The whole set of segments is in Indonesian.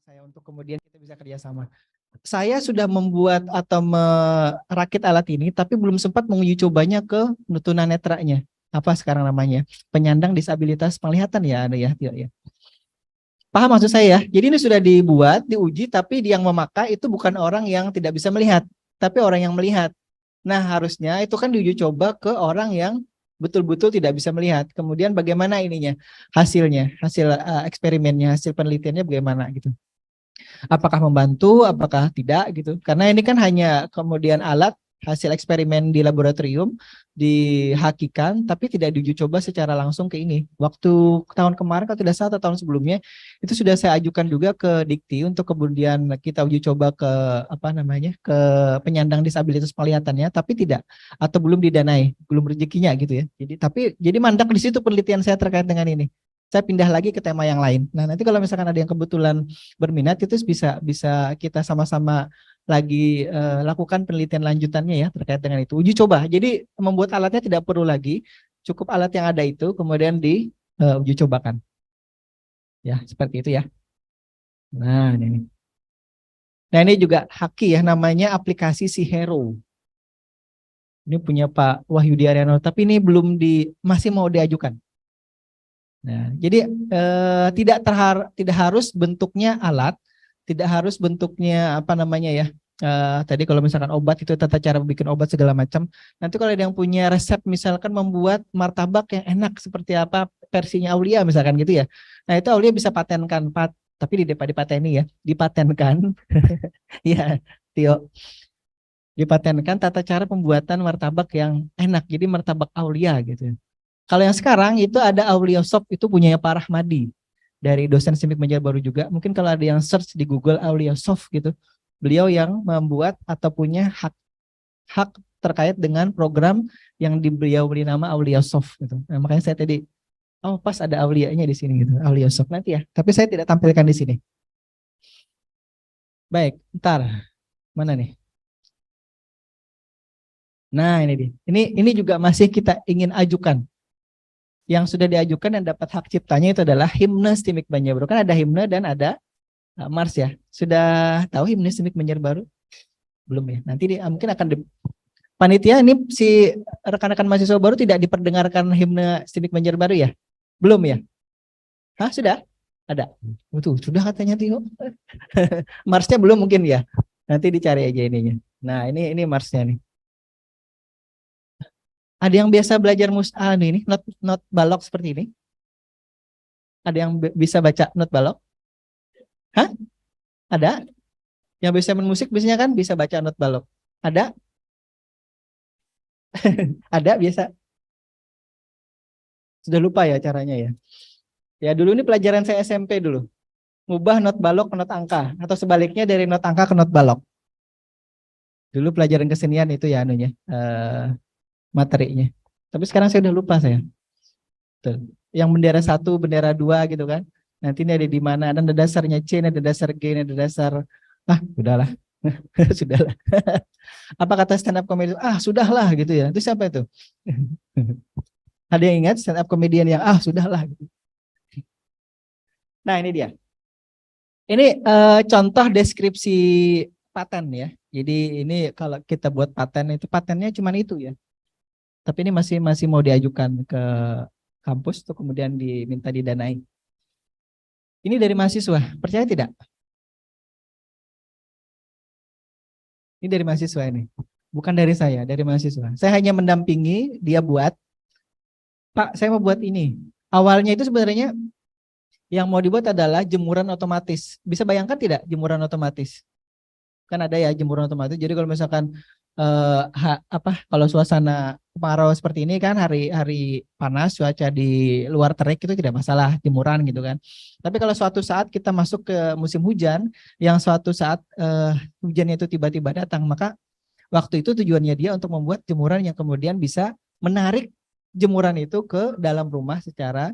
saya untuk kemudian kita bisa kerjasama. Saya sudah membuat atau merakit alat ini, tapi belum sempat menguji cobanya ke tunanetranya. Apa sekarang namanya? Penyandang disabilitas penglihatan ya, ada ya, tidak ya. Paham maksud saya? Jadi ini sudah dibuat, diuji, tapi yang memakai itu bukan orang yang tidak bisa melihat, tapi orang yang melihat. Nah, harusnya itu kan diuji coba ke orang yang betul-betul tidak bisa melihat. Kemudian bagaimana ininya? Hasilnya, hasil eksperimennya, hasil penelitiannya bagaimana gitu. Apakah membantu, apakah tidak gitu. Karena ini kan hanya kemudian alat hasil eksperimen di laboratorium dihakikan tapi tidak diuji coba secara langsung ke ini. Waktu tahun kemarin kalau tidak salah atau tahun sebelumnya itu sudah saya ajukan juga ke Dikti untuk kemudian kita uji coba ke apa namanya ke penyandang disabilitas penglihatannya tapi tidak atau belum didanai, belum rezekinya gitu ya. Jadi mandek di situ penelitian saya terkait dengan ini. Saya pindah lagi ke tema yang lain. Nah, nanti kalau misalkan ada yang kebetulan berminat itu bisa kita sama-sama lagi lakukan penelitian lanjutannya ya terkait dengan itu. Uji coba. Jadi membuat alatnya tidak perlu lagi, cukup alat yang ada itu kemudian di uji cobakan. Ya, seperti itu ya. Nah, ini. Nah, ini juga Haki ya namanya aplikasi si Hero. Ini punya Pak Wahyudi Ariano, tapi ini masih mau diajukan. Nah, jadi tidak harus bentuknya alat, tidak harus bentuknya apa namanya ya. Tadi kalau misalkan obat itu tata cara bikin obat segala macam. Nanti kalau ada yang punya resep misalkan membuat martabak yang enak seperti apa versinya Aulia misalkan gitu ya. Nah, itu Aulia bisa patenkan, tapi dipateni ya, dipatenkan. Ya, Tio. Dipatenkan tata cara pembuatan martabak yang enak. Jadi martabak Aulia gitu. Kalau yang sekarang itu ada Aulia Soft itu punyanya Pak Rahmadi dari dosen SIMIK Banjarbaru juga. Mungkin kalau ada yang search di Google Aulia Soft gitu, beliau yang membuat atau punya hak terkait dengan program yang beliau beri nama Aulia Soft gitu. Nah, makanya saya tadi pas ada Aulianya di sini gitu, Aulia Soft nanti ya. Tapi saya tidak tampilkan di sini. Baik, ntar mana nih? Nah, ini dia. Ini juga masih kita ingin ajukan. Yang sudah diajukan dan dapat hak ciptanya itu adalah himne STIMIK Banjarbaru. Kan ada himne dan ada Mars ya. Sudah tahu himne STIMIK Banjarbaru? Belum ya. Nanti mungkin akan panitia ini si rekan-rekan mahasiswa baru tidak diperdengarkan himne STIMIK Banjarbaru ya? Belum ya? Hah, sudah? Ada. Betul, sudah katanya Tio. Marsnya belum mungkin ya. Nanti dicari aja ininya. Nah, ini Marsnya nih. Ada yang biasa belajar ini not balok seperti ini? Ada yang bisa baca not balok? Hah? Ada? Yang bisa main musik biasanya kan bisa baca not balok. Ada? Ada biasa. Sudah lupa ya caranya ya. Ya dulu ini pelajaran saya SMP dulu. Ngubah not balok ke not angka atau sebaliknya dari not angka ke not balok. Dulu pelajaran kesenian itu ya anunya materinya. Tapi sekarang saya udah lupa saya. Tuh. Yang bendera 1, bendera 2 gitu kan. Nanti ini ada di mana, ada dasarnya C, ada dasar G, ada dasar udahlah. Sudahlah. Apa kata stand up comedy? Sudahlah gitu ya. Itu siapa itu? Ada yang ingat stand up comedian yang sudahlah gitu. Nah, ini dia. Ini contoh deskripsi paten ya. Jadi ini kalau kita buat paten itu patennya cuma itu ya. Tapi ini masih mau diajukan ke kampus tuh kemudian diminta didanai. Ini dari mahasiswa, percaya tidak? Ini dari mahasiswa ini. Bukan dari saya, dari mahasiswa. Saya hanya mendampingi dia buat. Pak, saya mau buat ini. Awalnya itu sebenarnya yang mau dibuat adalah jemuran otomatis. Bisa bayangkan tidak jemuran otomatis? Kan ada ya jemuran otomatis. Jadi kalau misalkan kalau suasana kemarau seperti ini kan hari panas, cuaca di luar terik itu tidak masalah jemuran gitu kan. Tapi kalau suatu saat kita masuk ke musim hujan yang suatu saat hujannya itu tiba-tiba datang, maka waktu itu tujuannya dia untuk membuat jemuran yang kemudian bisa menarik jemuran itu ke dalam rumah secara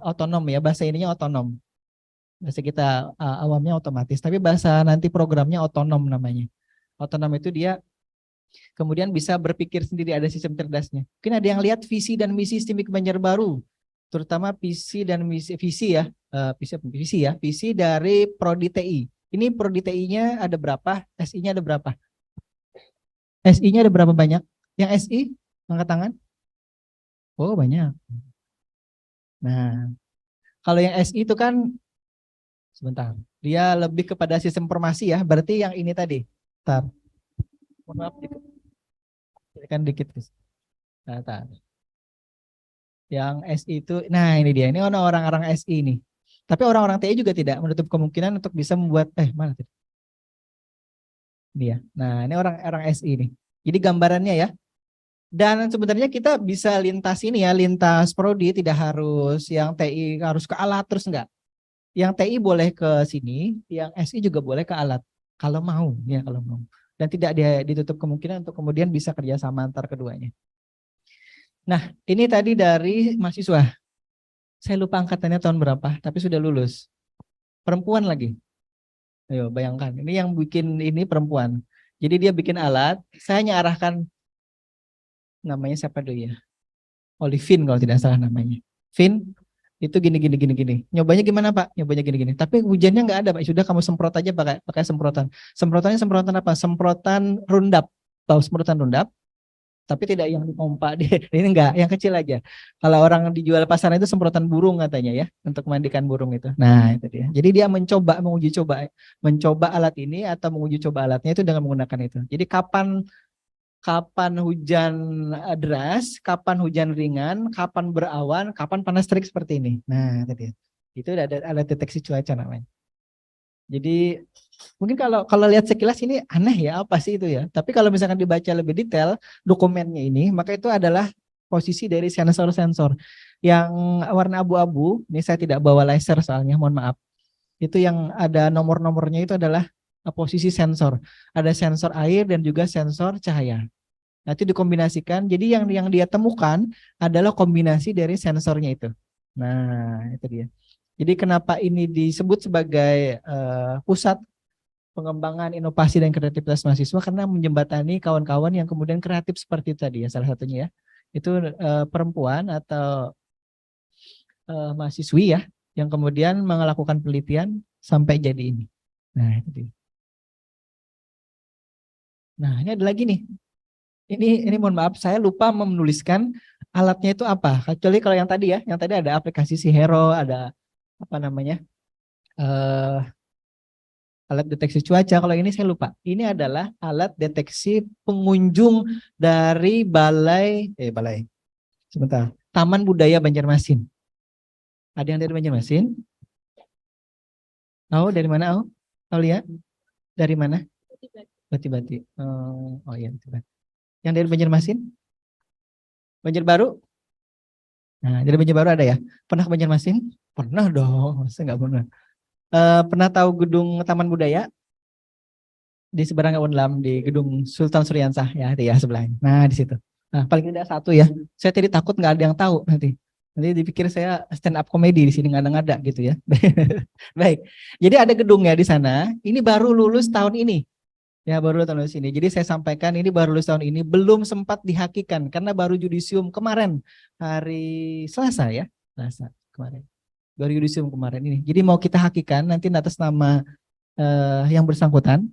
otonom ya, bahasa ininya otonom. Bahasa kita awamnya otomatis, tapi bahasa nanti programnya otonom namanya. Otonom itu dia kemudian bisa berpikir sendiri, ada sistem cerdasnya. Mungkin ada yang lihat visi dan misi STIMIK Banjarbaru. terutama PC dan visi ya, visi dari Prodi TI. Ini Prodi TI-nya ada berapa? SI-nya ada berapa? SI-nya ada berapa banyak? Yang SI angkat tangan? Oh banyak. Nah, kalau yang SI itu kan sebentar, dia lebih kepada sistem informasi ya. Berarti yang ini tadi. Bentar. Mohon maaf dikit. Kan dikit. Nah, bentar. Yang SI itu, nah ini dia. Ini orang-orang SI ini. Tapi orang-orang TI juga tidak menutup kemungkinan untuk bisa membuat, mana tadi? Dia. Nah, ini orang-orang SI ini. Jadi gambarannya ya. Dan sebenarnya kita bisa lintas ini ya, lintas prodi, tidak harus yang TI harus ke alat terus enggak. Yang TI boleh ke sini, yang SI juga boleh ke alat kalau mau ya, kalau mau. Dan tidak dia ditutup kemungkinan untuk kemudian bisa kerjasama antar keduanya. Nah, ini tadi dari mahasiswa. Saya lupa angkatannya tahun berapa, tapi sudah lulus. Perempuan lagi. Ayo bayangkan, ini yang bikin ini perempuan. Jadi dia bikin alat, saya hanya arahkan, namanya siapa dulu ya? Olivin kalau tidak salah namanya. Vin, itu gini. Nyobanya gimana Pak? Nyobanya gini. Tapi hujannya nggak ada Pak. Sudah kamu semprot aja pakai semprotan. Semprotannya semprotan apa? Semprotan rundap. Tahu semprotan rundap? Tapi tidak yang dipompa di ini enggak, yang kecil aja. Kalau orang dijual pasaran itu semprotan burung katanya ya, untuk mandikan burung itu. Nah, itu dia. Jadi dia mencoba alat ini atau menguji coba alatnya itu dengan menggunakan itu. Jadi kapan kapan hujan deras, kapan hujan ringan, kapan berawan, kapan panas terik seperti ini. Nah, itu dia. Itu ada alat deteksi cuaca namanya. Jadi mungkin kalau lihat sekilas ini aneh ya, apa sih itu ya. Tapi kalau misalkan dibaca lebih detail dokumennya ini, maka itu adalah posisi dari sensor-sensor yang warna abu-abu. Ini saya tidak bawa laser soalnya, mohon maaf. Itu yang ada nomor-nomornya itu adalah posisi sensor. Ada sensor air dan juga sensor cahaya. Nah, itu dikombinasikan. Jadi yang dia temukan adalah kombinasi dari sensornya itu. Nah, itu dia. Jadi kenapa ini disebut sebagai pusat pengembangan inovasi dan kreativitas mahasiswa, karena menjembatani kawan-kawan yang kemudian kreatif seperti itu tadi ya, salah satunya ya. Itu perempuan atau mahasiswi ya, yang kemudian melakukan penelitian sampai jadi ini. Nah, itu dia. Nah, ini ada lagi nih. Ini mohon maaf, saya lupa menuliskan alatnya itu apa. Kecuali kalau yang tadi ya, yang tadi ada aplikasi si Hero, ada apa namanya? Alat deteksi cuaca. Kalau ini saya lupa. Ini adalah alat deteksi pengunjung dari balai sebentar. Taman Budaya Banjarmasin. Ada yang dari Banjarmasin? Tahu dari mana? Tahu lihat? Dari mana? Bati-Bati. Oh iya, Bati-Bati. Yang dari Banjarmasin? Banjarbaru? Nah, dari Banjarbaru ada ya? Pernah ke Banjarmasin? Pernah dong, saya nggak pernah. Pernah tahu gedung Taman Budaya? Di seberang Unlam, di gedung Sultan Suryansah ya, di ya sebelahnya. Nah, di situ. Nah, paling tidak satu ya. Saya tadi takut nggak ada yang tahu nanti. Nanti dipikir saya stand up comedy di sini ngada-ngada gitu ya. Baik. Jadi ada gedungnya di sana. Ini baru lulus tahun ini. Ya, baru tahun ini. Jadi saya sampaikan ini baru lulus tahun ini, belum sempat dihakikan karena baru yudisium kemarin hari Selasa ya. Selasa kemarin. Baru yudisium kemarin ini. Jadi mau kita hakikan nanti atas nama yang bersangkutan.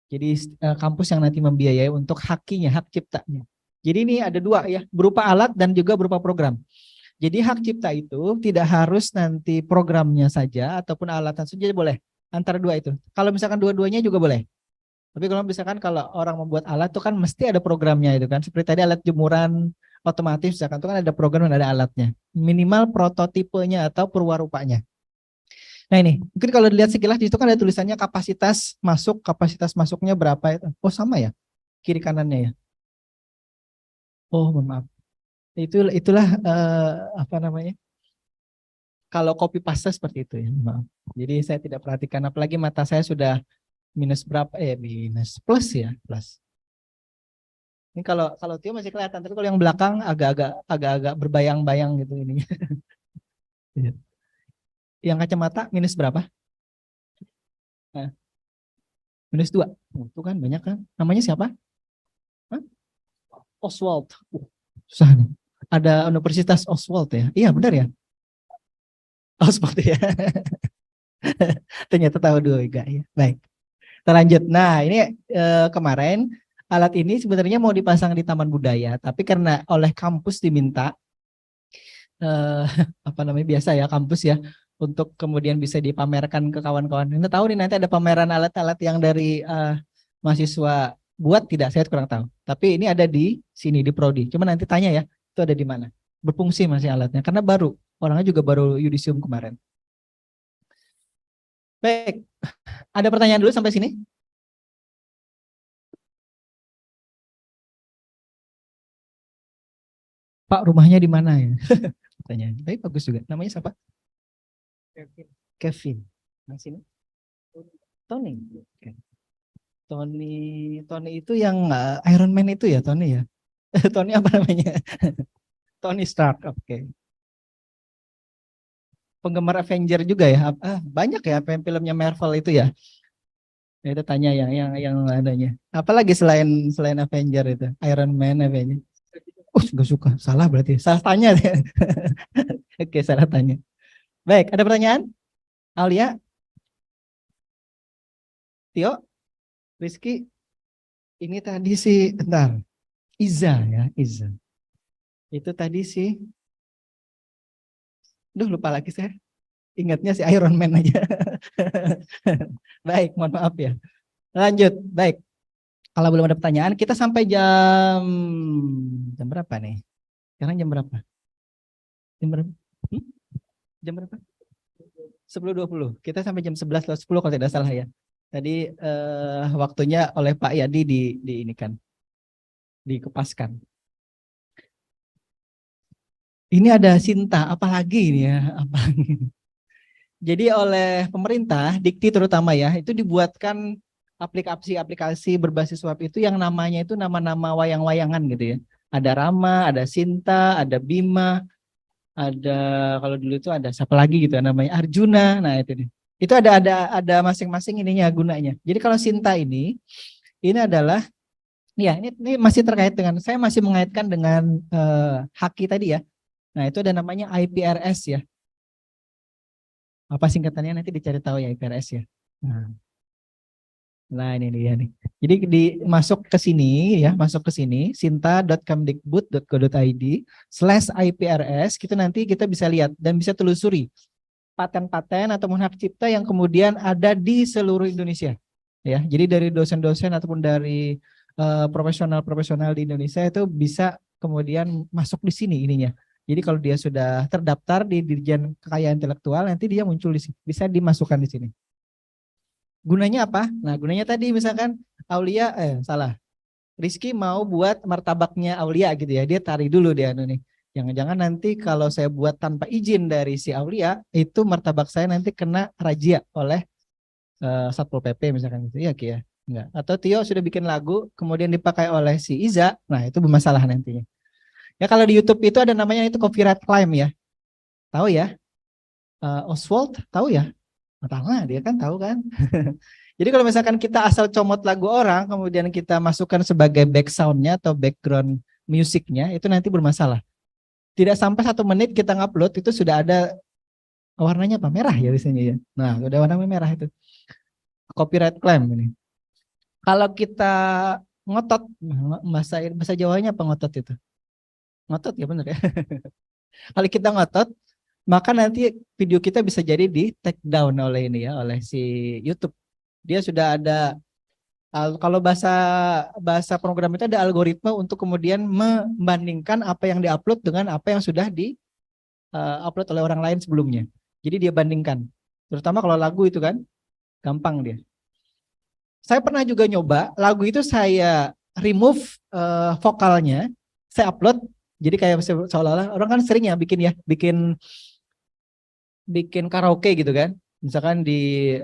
Jadi kampus yang nanti membiayai untuk hakinya, hak ciptanya. Jadi ini ada dua ya, berupa alat dan juga berupa program. Jadi hak cipta itu tidak harus nanti programnya saja ataupun alatan saja boleh. Antara dua itu. Kalau misalkan dua-duanya juga boleh. Tapi kalau misalkan kalau orang membuat alat itu kan mesti ada programnya itu kan. Seperti tadi alat jemuran otomatis misalkan itu kan ada program dan ada alatnya. Minimal prototipenya atau perwarupanya. Nah ini, mungkin kalau dilihat sekilas di situ kan ada tulisannya kapasitas masuknya berapa itu. Oh sama ya, kiri kanannya ya. Oh mohon maaf. Itulah apa namanya? Kalau copy paste seperti itu ya, maaf. Jadi saya tidak perhatikan, apalagi mata saya sudah minus berapa? Minus plus ya, plus. Ini kalau Tio masih kelihatan, tapi kalau yang belakang agak-agak berbayang-bayang gitu ini. Yang kacamata minus berapa? Nah, minus 2. Itu kan banyak kan. Namanya siapa? Hah? Oswald. Susah nih. Ada Universitas Oswald ya. Iya benar ya. Oh seperti ya. Ternyata tahu juga ya. Baik. Kita lanjut. Nah, ini kemarin alat ini sebenarnya mau dipasang di Taman Budaya, tapi karena oleh kampus diminta apa namanya biasa ya kampus ya untuk kemudian bisa dipamerkan ke kawan-kawan. Kita tahu nih nanti ada pameran alat-alat yang dari mahasiswa buat tidak, saya kurang tahu. Tapi ini ada di sini di Prodi. Cuma nanti tanya ya, itu ada di mana? Berfungsi masih alatnya karena baru, orangnya juga baru yudisium kemarin. Baik, ada pertanyaan dulu sampai sini? Pak, rumahnya di mana ya? Pertanyaan. Tapi bagus juga. Namanya siapa? Kevin. Kevin. Nah, sini. Tony. Oke. Tony, Tony itu yang Iron Man itu ya, Tony ya. Tony apa namanya? Tony Stark. Oke. Penggemar Avenger juga ya. Banyak ya filmnya Marvel itu ya. Ya, itu tanya yang adanya. Apalagi selain selain Avenger itu, Iron Man, Avenger. Gak suka. Salah berarti. Salah tanya. Oke, salah tanya. Baik, ada pertanyaan? Alia, Tio, Rizky, ini tadi sih, bentar, Iza ya, Iza. Itu tadi sih, lupa lagi saya. Ingatnya si Iron Man aja. Baik, mohon maaf ya. Lanjut, baik. Kalau belum ada pertanyaan, kita sampai jam berapa nih? Sekarang jam berapa? Jam berapa? Jam berapa? 10.20. Kita sampai jam 11.10 kalau tidak salah ya. Tadi waktunya oleh Pak Yadi di ini kan, dikepaskan. Ini ada Sinta, apalagi ini ya, apalagi. Jadi oleh pemerintah, Dikti terutama ya, itu dibuatkan aplikasi-aplikasi berbasis web itu yang namanya itu nama-nama wayang-wayangan gitu ya. Ada Rama, ada Sinta, ada Bima, ada kalau dulu itu ada siapa lagi gitu ya, namanya Arjuna. Nah itu nih. Itu ada masing-masing ininya gunanya. Jadi kalau Sinta ini adalah ya ini masih terkait dengan saya masih mengaitkan dengan Haki tadi ya. Nah itu ada namanya IPRS ya. Apa singkatannya nanti dicari tahu ya IPRS ya. Nah ini dia nih. Jadi masuk ke sini ya, masuk ke sini sinta.kemdikbud.go.id/IPRS, kita nanti kita bisa lihat dan bisa telusuri paten-paten atau hak cipta yang kemudian ada di seluruh Indonesia. Ya, jadi dari dosen-dosen ataupun dari profesional-profesional di Indonesia itu bisa kemudian masuk di sini ininya. Jadi kalau dia sudah terdaftar di Dirjen Kekayaan Intelektual, nanti dia muncul di sini, bisa dimasukkan di sini. Gunanya apa? Nah, gunanya tadi misalkan Aulia, salah. Rizky mau buat martabaknya Aulia gitu ya. Dia tarik dulu dia nih. Jangan-jangan nanti kalau saya buat tanpa izin dari si Aulia, itu martabak saya nanti kena razia oleh Satpol PP misalkan gitu. Iya, Ki ya. Enggak. Atau Tio sudah bikin lagu, kemudian dipakai oleh si Iza, nah itu bermasalah nantinya. Ya kalau di YouTube itu ada namanya itu copyright claim ya. Tahu ya? Oswald, tahu ya? Tahu dia kan tahu kan. Jadi kalau misalkan kita asal comot lagu orang, kemudian kita masukkan sebagai back soundnya atau background musiknya, itu nanti bermasalah. Tidak sampai 1 menit kita ngupload itu sudah ada warnanya apa? Merah ya biasanya ya. Nah, udah warna merah itu. Copyright claim ini. Kalau kita ngotot, bahasa Jawanya apa ngotot itu? Ngotot ya benar ya. Kalau kita ngotot, maka nanti video kita bisa jadi di take down oleh ini ya, oleh si YouTube. Dia sudah ada kalau bahasa program itu ada algoritma untuk kemudian membandingkan apa yang diupload dengan apa yang sudah di upload oleh orang lain sebelumnya. Jadi dia bandingkan. Terutama kalau lagu itu kan gampang dia. Saya pernah juga nyoba lagu itu saya remove vokalnya, saya upload. Jadi kayak seolah-olah orang kan sering ya bikin karaoke gitu kan. Misalkan di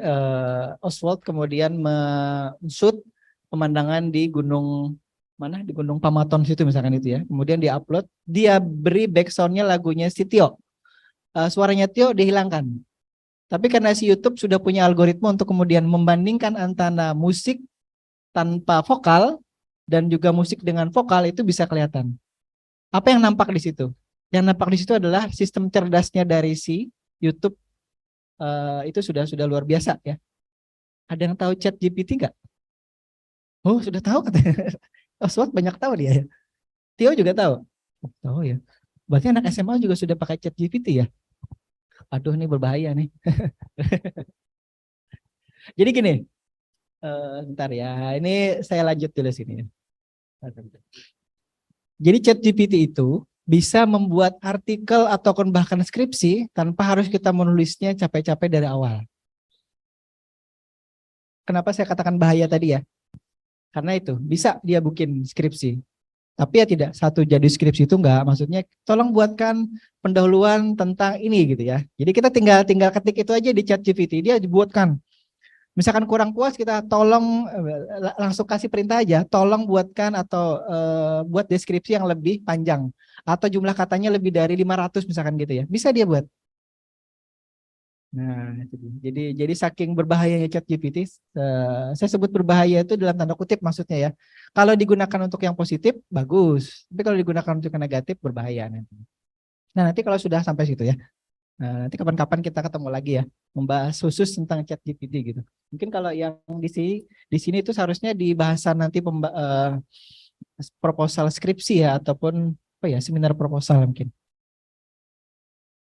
Oswald kemudian men-shoot pemandangan di gunung mana di Gunung Pamaton situ misalkan itu ya. Kemudian dia upload, dia beri backsoundnya lagunya si Tio. Suaranya Tio dihilangkan. Tapi karena si YouTube sudah punya algoritma untuk kemudian membandingkan antara musik tanpa vokal dan juga musik dengan vokal itu bisa kelihatan. Apa yang nampak di situ? Yang nampak di situ adalah sistem cerdasnya dari si YouTube itu sudah luar biasa ya. Ada yang tahu Chat GPT nggak? Oh, sudah tahu katanya. Oh, Swat banyak tahu dia ya. Tio juga tahu. Oh, tahu ya. Berarti anak SMA juga sudah pakai Chat GPT ya? Aduh, ini berbahaya nih. Jadi gini, bentar ya. Ini saya lanjut dulu sini. Jadi ChatGPT itu bisa membuat artikel ataupun bahkan skripsi tanpa harus kita menulisnya capek-capek dari awal. Kenapa saya katakan bahaya tadi ya? Karena itu bisa dia bikin skripsi. Tapi ya tidak satu jadi skripsi itu enggak. Maksudnya tolong buatkan pendahuluan tentang ini gitu ya. Jadi kita tinggal ketik itu aja di ChatGPT, dia dibuatkan. Misalkan kurang puas kita tolong langsung kasih perintah aja, tolong buatkan atau buat deskripsi yang lebih panjang atau jumlah katanya lebih dari 500 misalkan gitu ya. Bisa dia buat. Nah, jadi saking berbahayanya ChatGPT, saya sebut berbahaya itu dalam tanda kutip maksudnya ya. Kalau digunakan untuk yang positif bagus, tapi kalau digunakan untuk yang negatif berbahaya nanti. Nah, nanti kalau sudah sampai situ ya. Nah, nanti kapan-kapan kita ketemu lagi ya, membahas khusus tentang ChatGPT gitu. Mungkin kalau yang di sini itu seharusnya di bahasan nanti proposal skripsi ya ataupun apa ya seminar proposal mungkin.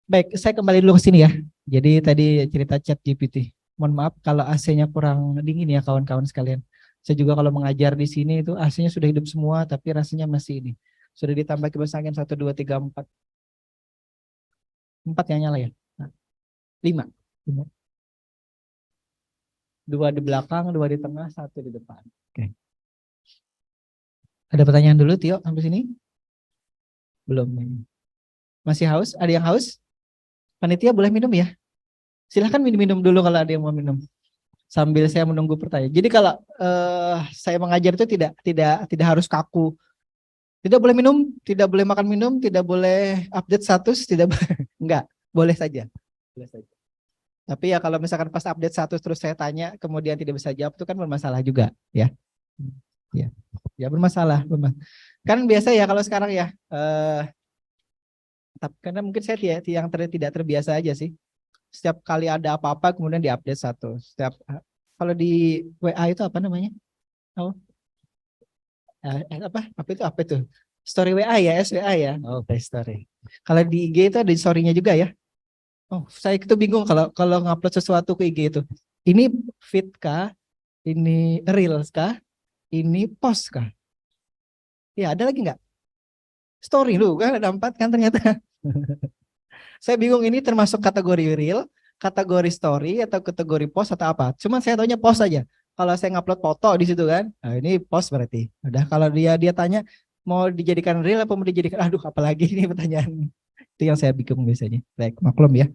Baik, saya kembali dulu ke sini ya. Jadi tadi cerita ChatGPT. Mohon maaf kalau AC-nya kurang dingin ya kawan-kawan sekalian. Saya juga kalau mengajar di sini itu AC-nya sudah hidup semua tapi rasanya masih ini. Sudah ditambah kipas angin 1 2 3 4. 4 yang nyala ya. Nah, 5. 2 di belakang, 2 di tengah, 1 di depan. Oke. Ada pertanyaan dulu Tio sampai sini? Belum. Masih haus? Ada yang haus? Panitia boleh minum ya? Silahkan minum dulu kalau ada yang mau minum. Sambil saya menunggu pertanyaan. Jadi kalau saya mengajar itu tidak harus kaku. Tidak boleh minum, tidak boleh makan minum, tidak boleh update status, tidak enggak, boleh saja. Boleh saja. Tapi ya kalau misalkan pas update status terus saya tanya kemudian tidak bisa jawab itu kan bermasalah juga ya. Ya. Ya bermasalah. Kan biasa ya kalau sekarang ya tapi karena mungkin saya tidak terbiasa aja sih. Setiap kali ada apa-apa kemudian diupdate satu. Setiap kalau di WA itu apa namanya? Oh, apa itu? Story WA ya, SWA ya. Oh, okay, story. Kalau di IG itu ada story-nya juga ya. Oh, saya itu bingung kalau ngupload sesuatu ke IG itu. Ini feed kah? Ini reels kah? Ini post kah? Ya, ada lagi nggak? Story lu kan ada 4 kan ternyata. Saya bingung ini termasuk kategori reel, kategori story atau kategori post atau apa. Cuman saya taunya post aja. Kalau saya ngupload foto di situ kan, nah ini post berarti. Udah kalau dia tanya mau dijadikan reel apa mau dijadikan, aduh apalagi ini pertanyaan. Itu yang saya bingung biasanya. Baik, maklum ya.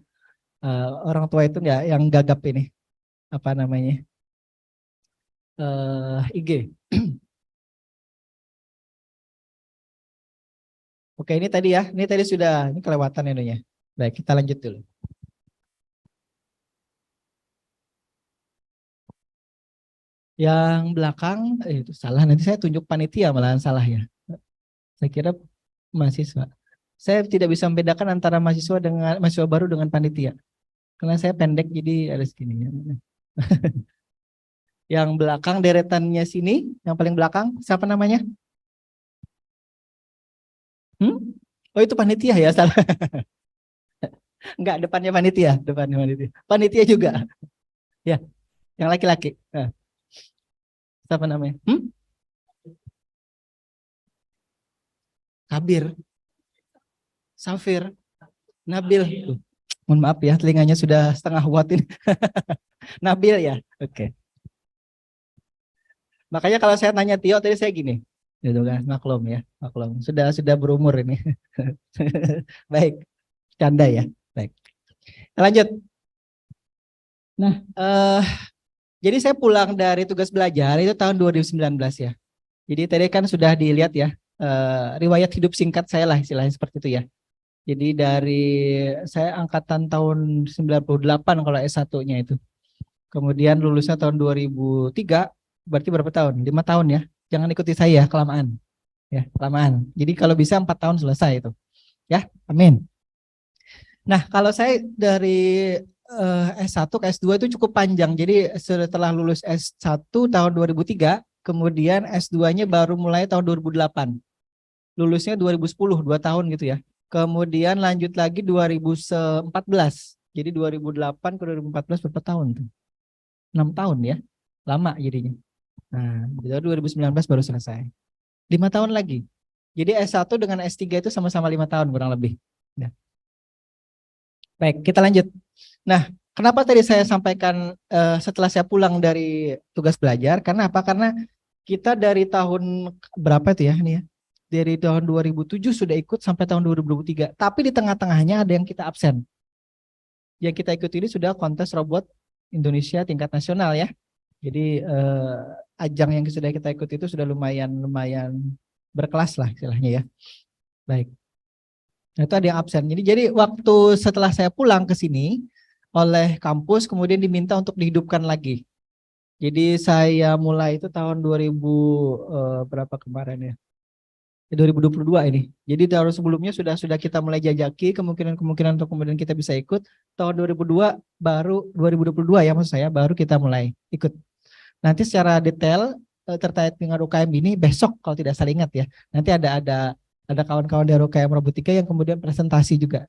Orang tua itu nggak yang gagap ini. Apa namanya? IG. Oke, ini tadi ya. Ini tadi sudah, ini kelewatan ininya. Baik, kita lanjut dulu. Yang belakang, itu salah. Nanti saya tunjuk panitia malahan salah ya. Saya kira mahasiswa. Saya tidak bisa membedakan antara mahasiswa baru dengan panitia. Karena saya pendek jadi ada segini. Yang belakang deretannya sini, yang paling belakang, siapa namanya? Oh itu panitia ya, salah. Enggak, depannya panitia. Panitia juga. Ya, yang laki-laki. Siapa namanya? Kabir, Safir, Nabil. Mohon maaf ya, telinganya sudah setengah watt ini. Nabil ya, oke. Makanya kalau saya tanya Tio tadi saya gini, gitu kan, maklum ya, maklum. Sudah berumur ini. Baik, canda ya. Baik, lanjut. Nah, jadi saya pulang dari tugas belajar itu tahun 2019 ya. Jadi tadi kan sudah dilihat ya, riwayat hidup singkat saya lah istilahnya seperti itu ya. Jadi dari saya angkatan tahun 98 kalau S1-nya itu. Kemudian lulusnya tahun 2003, berarti berapa tahun? 5 tahun ya. Jangan ikuti saya, kelamaan. Ya, kelamaan. Jadi kalau bisa 4 tahun selesai itu. Ya, amin. Nah, kalau saya dari S1 ke S2 itu cukup panjang. Jadi setelah lulus S1 tahun 2003, kemudian S2-nya baru mulai tahun 2008. Lulusnya 2010, 2 tahun gitu ya. Kemudian lanjut lagi 2014. Jadi 2008 ke 2014 berapa tahun tuh? 6 tahun ya. Lama jadinya. Nah, jadi 2019 baru selesai. 5 tahun lagi. Jadi S1 dengan S3 itu sama-sama 5 tahun kurang lebih. Nah. Baik, kita lanjut. Nah, kenapa tadi saya sampaikan setelah saya pulang dari tugas belajar? Karena apa? Karena kita dari tahun berapa itu ya ini ya? Dari tahun 2007 sudah ikut sampai tahun 2023. Tapi di tengah-tengahnya ada yang kita absen. Yang kita ikut ini sudah kontes robot Indonesia tingkat nasional ya. Jadi ajang yang sudah kita ikut itu sudah lumayan berkelas lah istilahnya ya. Baik. Nah, itu ada yang absen. Jadi waktu setelah saya pulang ke sini oleh kampus kemudian diminta untuk dihidupkan lagi. Jadi saya mulai itu tahun 2000 berapa kemarin ya? 2022 ini. Jadi tahun sebelumnya sudah kita mulai jajaki kemungkinan untuk kemudian kita bisa ikut. Tahun 2002 baru 2022 ya maksud saya baru kita mulai ikut. Nanti secara detail terkait dengan UKM ini besok kalau tidak salah ingat ya. Nanti ada kawan-kawan dari UKM Robotika yang kemudian presentasi juga.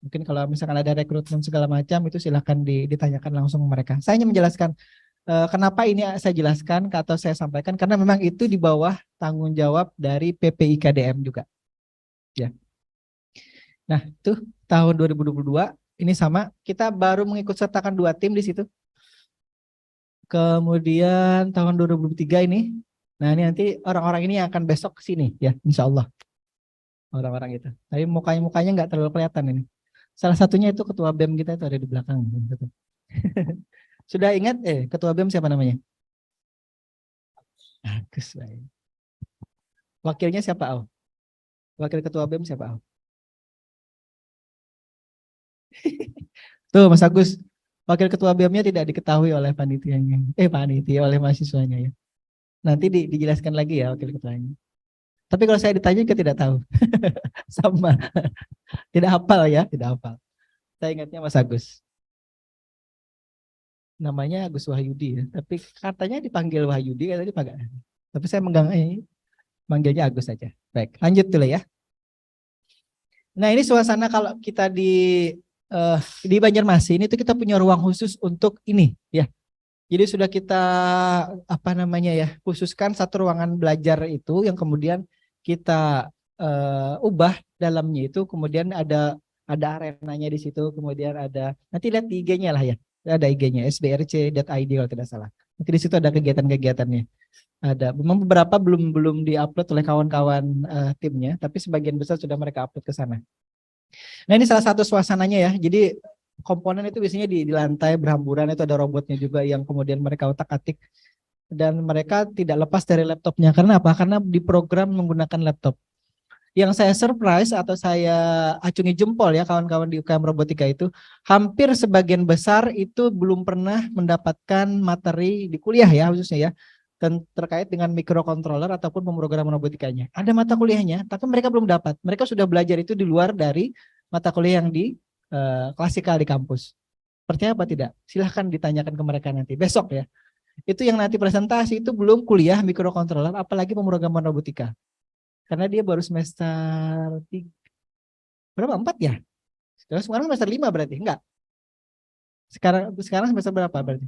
Mungkin kalau misalkan ada rekrutmen segala macam itu silahkan ditanyakan langsung ke mereka. Saya hanya menjelaskan kenapa ini saya jelaskan atau saya sampaikan karena memang itu di bawah tanggung jawab dari PPIKDM juga. Ya. Nah, itu tahun 2022 ini sama kita baru mengikut sertakan 2 tim di situ. Kemudian tahun 2023 ini, nah ini nanti orang-orang ini akan besok ke sini ya, insya Allah. Orang-orang itu. Tapi mukanya nggak terlalu kelihatan ini. Salah satunya itu ketua BEM kita itu ada di belakang. Sudah ingat ketua BEM siapa namanya? Agus. Wakilnya siapa Al? Wakil ketua BEM siapa Al? Tuh Mas Agus. Wakil ketua BEM-nya tidak diketahui oleh panitianya. Panitia oleh mahasiswanya ya. Nanti dijelaskan lagi ya wakil ketuanya. Tapi kalau saya ditanya juga tidak tahu. Sama. Tidak hafal ya, tidak hafal. Saya ingatnya Mas Agus. Namanya Agus Wahyudi ya, tapi katanya dipanggil Wahyudi katanya dipanggil. Tapi saya manggilnya Agus saja. Baik, lanjut dulu ya. Nah, ini suasana kalau kita di Banjarmasin itu kita punya ruang khusus untuk ini ya. Jadi sudah kita khususkan satu ruangan belajar itu yang kemudian kita ubah dalamnya itu kemudian ada arenanya di situ, kemudian ada nanti lihat di IG-nya lah ya. Ada IG-nya sbrc.id kalau tidak salah. Nanti di situ ada kegiatan-kegiatannya. Ada memang beberapa belum diupload oleh kawan-kawan timnya, tapi sebagian besar sudah mereka upload ke sana. Nah, ini salah satu suasananya ya. Jadi komponen itu biasanya di lantai berhamburan itu ada robotnya juga yang kemudian mereka otak-atik dan mereka tidak lepas dari laptopnya. Karena apa? Karena diprogram menggunakan laptop. Yang saya surprise atau saya acungi jempol ya kawan-kawan di UKM Robotika itu hampir sebagian besar itu belum pernah mendapatkan materi di kuliah ya khususnya ya terkait dengan microcontroller ataupun pemrograman robotikanya. Ada mata kuliahnya tapi mereka belum dapat. Mereka sudah belajar itu di luar dari mata kuliah yang di klasikal di kampus. Percaya apa tidak? Silahkan ditanyakan ke mereka nanti besok ya. Itu yang nanti presentasi itu belum kuliah microcontroller apalagi pemrograman robotika. Karena dia baru semester 3. Berapa? 4 ya? Sekarang semester 5 berarti? Enggak. Sekarang semester berapa berarti?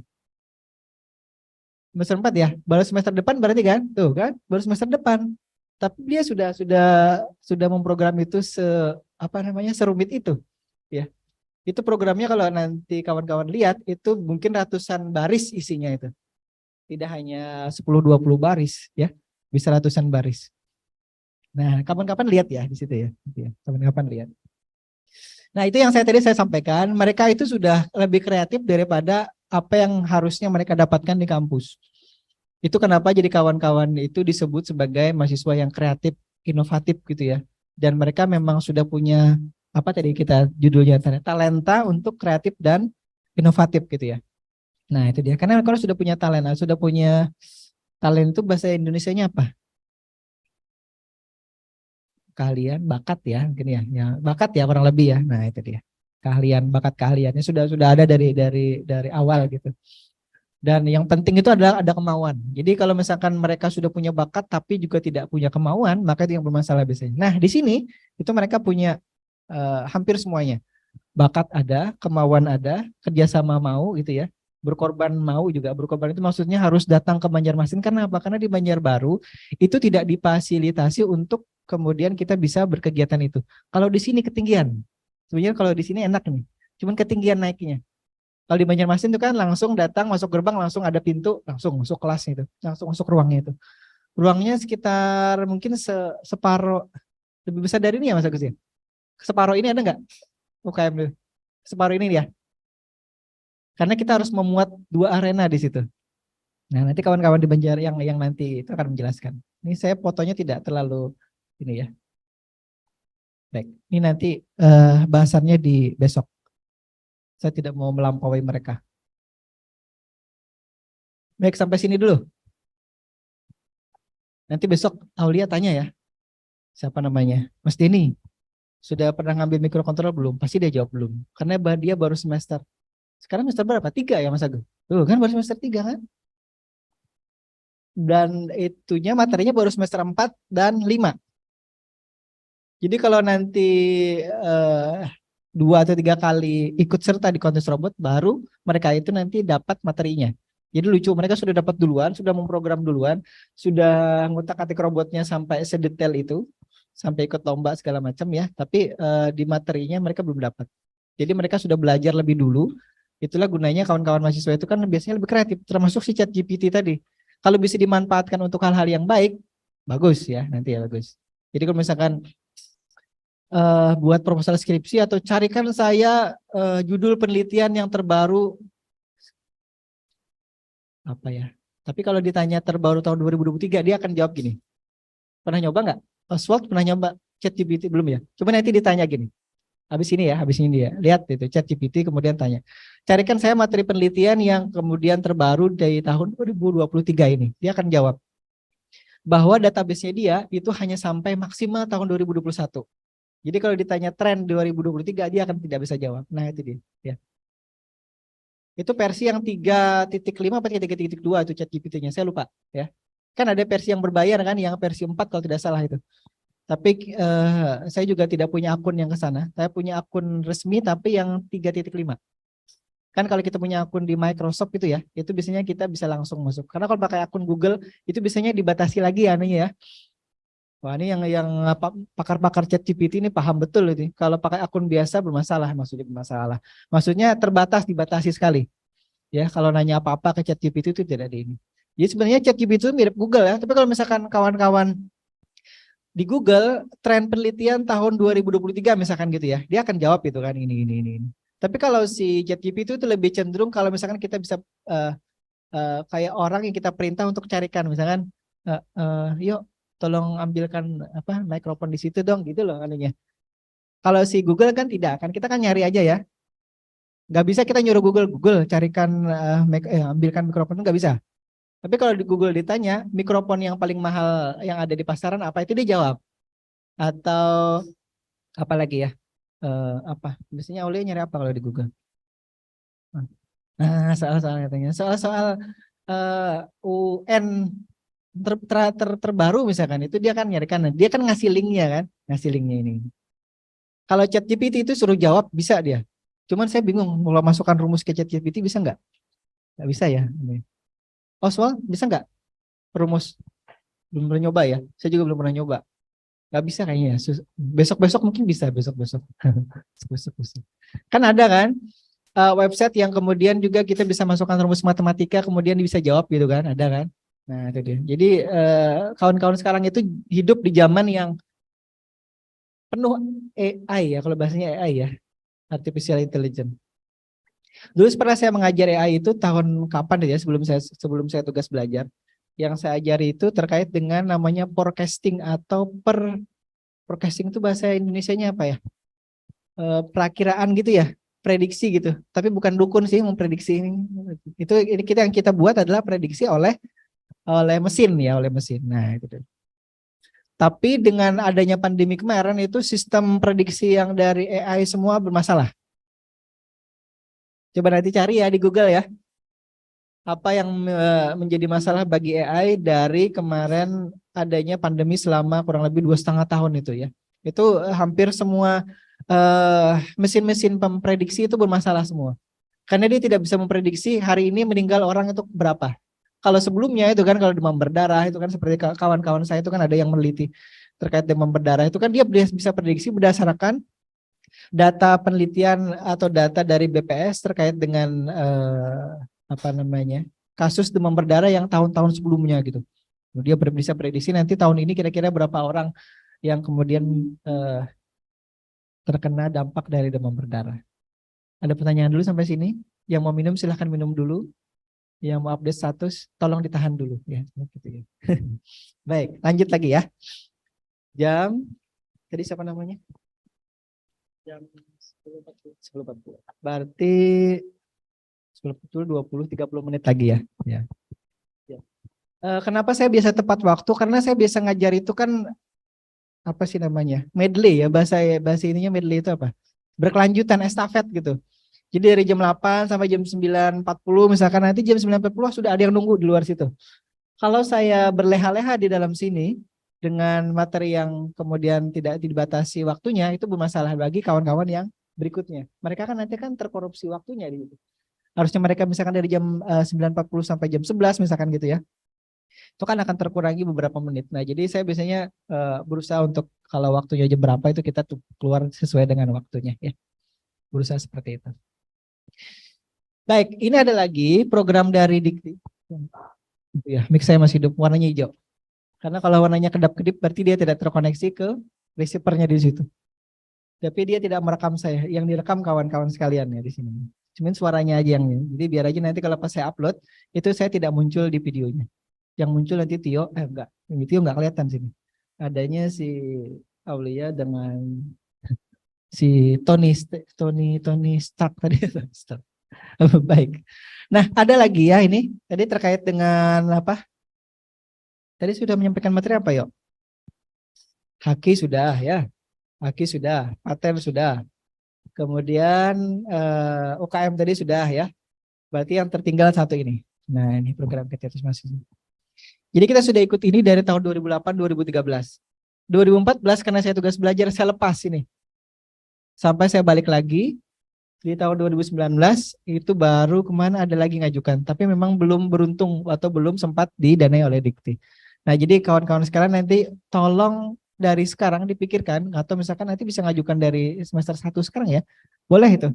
Semester 4 ya? Baru semester depan berarti kan? Tuh kan? Baru semester depan. Tapi dia sudah memprogram itu serumit itu. Ya. Itu programnya kalau nanti kawan-kawan lihat itu mungkin ratusan baris isinya itu. Tidak hanya 10-20 baris ya. Bisa ratusan baris. Nah, kapan-kapan lihat ya di situ ya. Kapan-kapan lihat. Nah, itu yang tadi saya sampaikan, mereka itu sudah lebih kreatif daripada apa yang harusnya mereka dapatkan di kampus. Itu kenapa jadi kawan-kawan itu disebut sebagai mahasiswa yang kreatif, inovatif gitu ya. Dan mereka memang sudah punya apa tadi kita judulnya talenta untuk kreatif dan inovatif gitu ya. Nah, itu dia. Karena kalau sudah punya talenta, talent itu bahasa Indonesianya apa? Kalian bakat ya mungkin ya bakat ya kurang lebih ya. Nah itu dia. bakat keahliannya sudah ada dari awal gitu. Dan yang penting itu adalah ada kemauan. Jadi kalau misalkan mereka sudah punya bakat tapi juga tidak punya kemauan, maka itu yang bermasalah biasanya. Nah, di sini itu mereka punya hampir semuanya. Bakat ada, kemauan ada, kerjasama mau gitu ya. Berkorban mau juga. Berkorban itu maksudnya harus datang ke Banjarmasin karena apa? Karena di Banjarbaru itu tidak difasilitasi untuk kemudian kita bisa berkegiatan itu. Kalau di sini ketinggian. Sebenarnya kalau di sini enak nih. Cuman ketinggian naiknya. Kalau di Banjarmasin itu kan langsung datang masuk gerbang langsung ada pintu langsung masuk kelasnya itu langsung masuk ruangnya itu. Ruangnya sekitar mungkin separuh lebih besar dari ini ya Mas Agus ya. Separuh ini ada nggak UKM dulu? Separuh ini ya. Karena kita harus memuat 2 arena di situ. Nah nanti kawan-kawan di Banjar yang nanti itu akan menjelaskan. Ini saya fotonya tidak terlalu ini ya. Baik, ini nanti bahasannya di besok. Saya tidak mau melampaui mereka. Baik, sampai sini dulu. Nanti besok Aulia tanya ya. Siapa namanya? Mas Denny. Sudah pernah ngambil mikrokontroler belum? Pasti dia jawab belum. Karena dia baru semester. Sekarang semester berapa? 3 ya Mas Agung? Tuh kan baru semester 3 kan? Dan itunya materinya baru semester 4 dan 5. Jadi kalau nanti 2 atau 3 kali ikut serta di kontes robot, baru mereka itu nanti dapat materinya. Jadi lucu, mereka sudah dapat duluan, sudah memprogram duluan, sudah ngutak-atik robotnya sampai sedetail itu, sampai ikut lomba segala macam ya. Tapi di materinya mereka belum dapat. Jadi mereka sudah belajar lebih dulu. Itulah gunanya kawan-kawan mahasiswa itu kan biasanya lebih kreatif, termasuk si ChatGPT tadi. Kalau bisa dimanfaatkan untuk hal-hal yang baik, bagus ya, nanti ya bagus. Jadi kalau misalkan buat proposal skripsi atau carikan saya judul penelitian yang terbaru apa ya. Tapi kalau ditanya terbaru tahun 2023 dia akan jawab gini. Pernah nyoba nggak? Oswald pernah nyoba ChatGPT belum ya? Coba nanti ditanya gini. Habis ini dia. Lihat itu ChatGPT kemudian tanya. Carikan saya materi penelitian yang kemudian terbaru dari tahun 2023 ini. Dia akan jawab bahwa database-nya dia itu hanya sampai maksimal tahun 2021. Jadi kalau ditanya tren 2023 dia akan tidak bisa jawab. Nah itu dia. Ya. Itu versi yang 3.5 atau 3.2 itu ChatGPT-nya. Saya lupa ya. Kan ada versi yang berbayar kan, yang versi 4 kalau tidak salah itu. Tapi saya juga tidak punya akun yang ke sana. Saya punya akun resmi tapi yang 3.5. Kan kalau kita punya akun di Microsoft itu ya, itu biasanya kita bisa langsung masuk. Karena kalau pakai akun Google itu biasanya dibatasi lagi anunya ya. Wah ini yang pakar-pakar ChatGPT ini paham betul ini. Kalau pakai akun biasa bermasalah, maksudnya bermasalah. Maksudnya dibatasi sekali. Ya kalau nanya apa-apa ke ChatGPT itu tidak ada ini. Jadi sebenarnya ChatGPT itu mirip Google ya. Tapi kalau misalkan kawan-kawan di Google tren penelitian tahun 2023 misalkan gitu ya, dia akan jawab itu kan ini. Tapi kalau si ChatGPT itu lebih cenderung kalau misalkan kita bisa kayak orang yang kita perintah untuk carikan misalkan yuk tolong ambilkan mikrofon di situ dong gitu loh anunya. Kalau si Google kan tidak, kan kita kan nyari aja ya. Nggak bisa kita nyuruh Google carikan ambilkan mikrofon, nggak bisa. Tapi kalau di Google ditanya mikrofon yang paling mahal yang ada di pasaran apa, itu dia jawab. Atau apa lagi ya? Biasanya Aulia nyari apa kalau di Google? Nah, soal-soal katanya. Soal-soal UN terbaru misalkan itu dia kan nyarikan, dia kan ngasih linknya ini. Kalau ChatGPT itu suruh jawab bisa dia, cuman saya bingung kalau masukkan rumus ke ChatGPT bisa nggak bisa ya. Oswald bisa nggak rumus? Belum pernah nyoba ya, saya juga belum pernah nyoba, nggak bisa kayaknya. Besok mungkin bisa besok kan ada kan website yang kemudian juga kita bisa masukkan rumus matematika kemudian bisa jawab gitu kan, ada kan. Nah itu dia. Jadi kawan-kawan sekarang itu hidup di zaman yang penuh AI ya, kalau bahasanya AI ya, artificial intelligence. Dulu pernah saya mengajar AI itu tahun kapan ya, sebelum saya tugas belajar. Yang saya ajari itu terkait dengan namanya forecasting atau forecasting itu bahasa Indonesianya apa ya? Perakiraan gitu ya, prediksi gitu. Tapi bukan dukun sih memprediksi ini. Itu ini yang kita buat adalah prediksi oleh mesin ya, oleh mesin. Nah, itu. Tapi dengan adanya pandemi kemarin itu sistem prediksi yang dari AI semua bermasalah. Coba nanti cari ya di Google ya. Apa yang menjadi masalah bagi AI dari kemarin adanya pandemi selama kurang lebih 2,5 tahun itu ya. Itu hampir semua mesin-mesin pemprediksi itu bermasalah semua. Karena dia tidak bisa memprediksi hari ini meninggal orang itu berapa. Kalau sebelumnya itu kan kalau demam berdarah itu kan seperti kawan-kawan saya itu kan ada yang meneliti terkait demam berdarah itu kan dia bisa prediksi berdasarkan data penelitian atau data dari BPS terkait dengan apa namanya kasus demam berdarah yang tahun-tahun sebelumnya gitu. Dia bisa prediksi nanti tahun ini kira-kira berapa orang yang kemudian terkena dampak dari demam berdarah. Ada pertanyaan dulu sampai sini? Yang mau minum silahkan minum dulu. Yang mau update status tolong ditahan dulu ya. Gitu ya. Baik, lanjut lagi ya. Jam tadi siapa namanya? Jam 10.40. Berarti 10.40, 20, 30 menit lagi ya. Ya. Ya. Kenapa saya biasa tepat waktu? Karena saya biasa ngajar itu kan apa sih namanya? Medley ya, bahasa ininya medley itu apa? Berkelanjutan, estafet gitu. Jadi dari jam 8 sampai jam 9.40 misalkan nanti jam 9.40 sudah ada yang nunggu di luar situ. Kalau saya berleha-leha di dalam sini dengan materi yang kemudian tidak dibatasi waktunya itu bermasalah bagi kawan-kawan yang berikutnya. Mereka kan nanti kan terkorupsi waktunya di situ. Harusnya mereka misalkan dari jam 9.40 sampai jam 11 misalkan gitu ya. Itu kan akan terkurangi beberapa menit. Nah, jadi saya biasanya berusaha untuk kalau waktunya jam berapa itu kita tuh keluar sesuai dengan waktunya ya. Berusaha seperti itu. Baik, ini ada lagi program dari Dikti. Ya, mic saya masih hidup, warnanya hijau. Karena kalau warnanya kedap-kedip berarti dia tidak terkoneksi ke receivernya di situ. Tapi dia tidak merekam saya, yang direkam kawan-kawan sekalian ya di sini. Cuman suaranya aja yang ini. Jadi biar aja nanti kalau pas saya upload itu saya tidak muncul di videonya. Yang muncul nanti Tio, enggak, yang Tio enggak kelihatan sini. Adanya si Aulia dengan si Tony Stark tadi. Stark. Baik. Nah, ada lagi ya ini. Tadi terkait dengan apa? Tadi sudah menyampaikan materi apa, yuk? Haki sudah ya. Haki sudah, paten sudah. Kemudian UKM tadi sudah ya. Berarti yang tertinggal satu ini. Nah, ini program kerja mahasiswa. Jadi kita sudah ikut ini dari tahun 2008 2013. 2014 karena saya tugas belajar saya lepas ini. Sampai saya balik lagi di tahun 2019 itu baru kemana ada lagi ngajukan. Tapi memang belum beruntung atau belum sempat didanai oleh Dikti. Nah, jadi kawan-kawan sekalian nanti tolong dari sekarang dipikirkan atau misalkan nanti bisa ngajukan dari semester 1 sekarang ya. Boleh itu.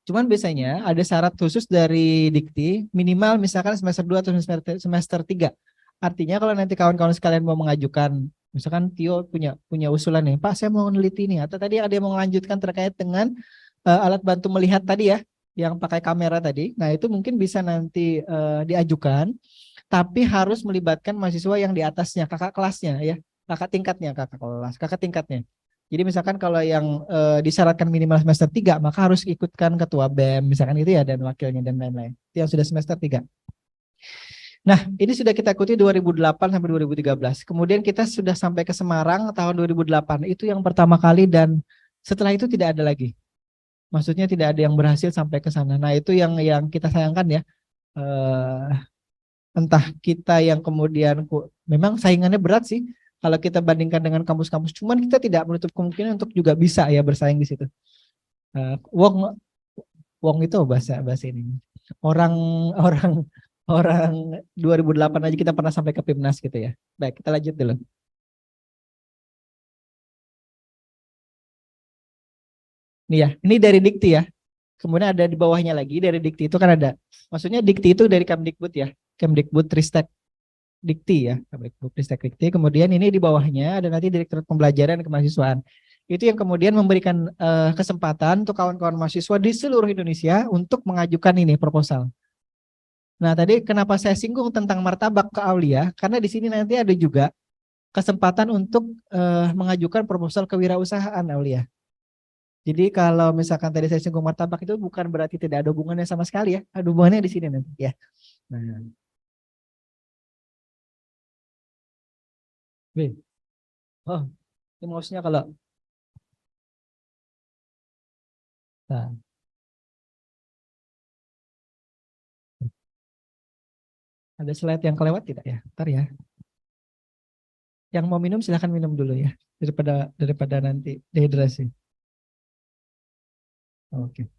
Cuman biasanya ada syarat khusus dari Dikti minimal misalkan semester 2 atau semester 3. Artinya kalau nanti kawan-kawan sekalian mau mengajukan misalkan Tio punya usulan nih, Pak saya mau meneliti nih atau tadi ada yang mau melanjutkan terkait dengan alat bantu melihat tadi ya yang pakai kamera tadi. Nah, itu mungkin bisa nanti diajukan tapi harus melibatkan mahasiswa yang di atasnya, kakak kelasnya ya, kakak tingkatnya. Jadi misalkan kalau yang disyaratkan minimal semester 3, maka harus ikutkan ketua BEM, misalkan itu ya, dan wakilnya dan lain-lain. Itu yang sudah semester 3. Nah, ini sudah kita ikuti 2008 sampai 2013. Kemudian kita sudah sampai ke Semarang tahun 2008. Itu yang pertama kali dan setelah itu tidak ada lagi. Maksudnya tidak ada yang berhasil sampai ke sana. Nah, itu yang kita sayangkan ya. Eh, entah kita yang kemudian memang saingannya berat sih kalau kita bandingkan dengan kampus-kampus. Cuman kita tidak menutup kemungkinan untuk juga bisa ya bersaing di situ. Wong Wong itu bahasa bahasa ini. Orang orang orang 2008 aja kita pernah sampai ke PIMNAS gitu ya. Baik, kita lanjut dulu. Nih ya, ini dari Dikti ya. Kemudian ada di bawahnya lagi dari Dikti itu kan ada. Maksudnya Dikti itu dari Kemdikbud ya. Kemdikbud Ristek Dikti ya, Kemdikbud Ristek Dikti. Kemudian ini di bawahnya ada nanti Direktorat Pembelajaran dan Kemahasiswaan. Itu yang kemudian memberikan kesempatan untuk kawan-kawan mahasiswa di seluruh Indonesia untuk mengajukan ini proposal. Nah, tadi kenapa saya singgung tentang martabak ke Aulia? Karena di sini nanti ada juga kesempatan untuk mengajukan proposal kewirausahaan Aulia. Jadi kalau misalkan tadi saya singgung martabak itu bukan berarti tidak ada hubungannya sama sekali ya. Ada hubungannya di sini nanti ya. Nah, B. Oh, ini mouse-nya kalau nah, Ada slide yang kelewat tidak ya? Ntar ya. Yang mau minum silahkan minum dulu ya. Daripada nanti dehidrasi. Oke.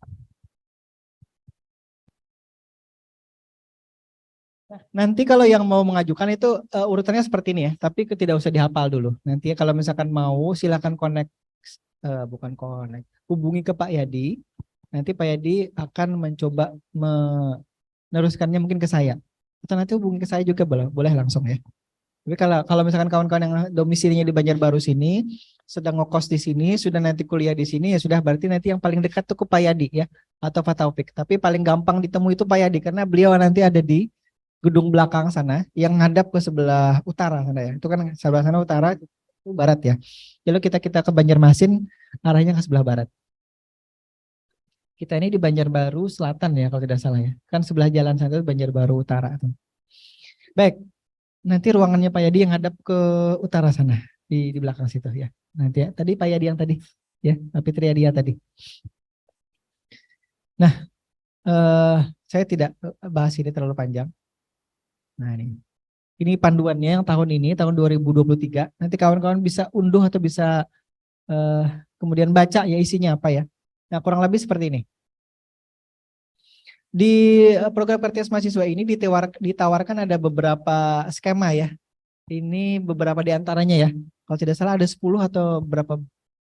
Nah, nanti kalau yang mau mengajukan itu urutannya seperti ini ya, tapi tidak usah dihafal dulu. Nanti kalau misalkan mau silakan connect, bukan connect, hubungi ke Pak Yadi. Nanti Pak Yadi akan mencoba meneruskannya mungkin ke saya. Atau nanti hubungi ke saya juga boleh langsung ya. Tapi kalau misalkan kawan-kawan yang domisilinya di Banjarbaru sini, sedang ngekos di sini, sudah nanti kuliah di sini, ya sudah berarti nanti yang paling dekat tuh ke Pak Yadi ya, atau Pak Taufik. Tapi paling gampang ditemui itu Pak Yadi, karena beliau nanti ada di gedung belakang sana, yang ngadap ke sebelah utara sana ya. Itu kan sebelah sana utara, itu barat ya. Jadi kita ke Banjarmasin, arahnya ke sebelah barat. Kita ini di Banjarbaru Selatan ya, kalau tidak salah ya. Kan sebelah jalan sana itu Banjarbaru Utara. Baik, nanti ruangannya Pak Yadi yang hadap ke utara sana di belakang situ ya. Nanti ya. Tadi Pak Yadi yang tadi ya, Pak Triadia tadi. Nah, saya tidak bahas ini terlalu panjang. Nah, ini panduannya yang tahun ini, tahun 2023. Nanti kawan-kawan bisa unduh atau bisa kemudian baca ya isinya apa ya. Nah, kurang lebih seperti ini. Di program kertas mahasiswa ini ditawarkan ada beberapa skema ya. Ini beberapa di antaranya ya. Kalau tidak salah ada 10 atau berapa,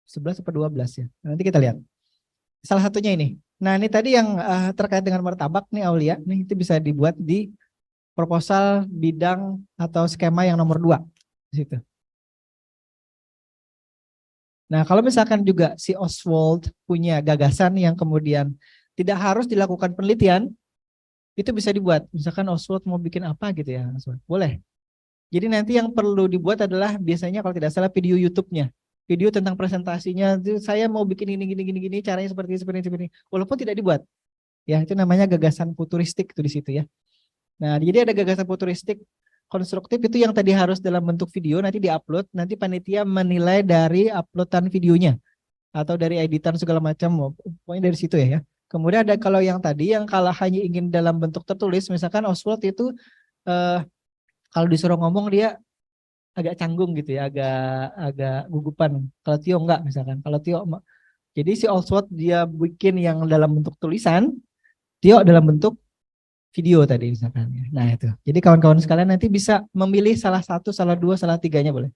11 atau 12 ya. Nanti kita lihat. Salah satunya ini. Nah, ini tadi yang terkait dengan martabak nih Aulia, nih itu bisa dibuat di proposal bidang atau skema yang nomor 2 di situ. Nah, kalau misalkan juga si Oswald punya gagasan yang kemudian tidak harus dilakukan penelitian, itu bisa dibuat. Misalkan Oswald mau bikin apa gitu ya, boleh. Jadi nanti yang perlu dibuat adalah biasanya kalau tidak salah video YouTube-nya. Video tentang presentasinya, saya mau bikin gini, caranya seperti ini. Walaupun tidak dibuat. Ya, itu namanya gagasan futuristik itu di situ ya. Nah, jadi ada gagasan futuristik konstruktif itu yang tadi harus dalam bentuk video, nanti diupload, nanti panitia menilai dari uploadan videonya atau dari editan segala macam, pokoknya dari situ ya. Kemudian ada kalau yang tadi yang kalau hanya ingin dalam bentuk tertulis, misalkan Oswald itu kalau disuruh ngomong dia agak canggung gitu ya, agak gugupan. Kalau Tio enggak misalkan. Kalau Tio, jadi si Oswald dia bikin yang dalam bentuk tulisan, Tio dalam bentuk video tadi misalkan. Nah itu. Jadi kawan-kawan sekalian nanti bisa memilih salah satu, salah dua, salah tiganya boleh.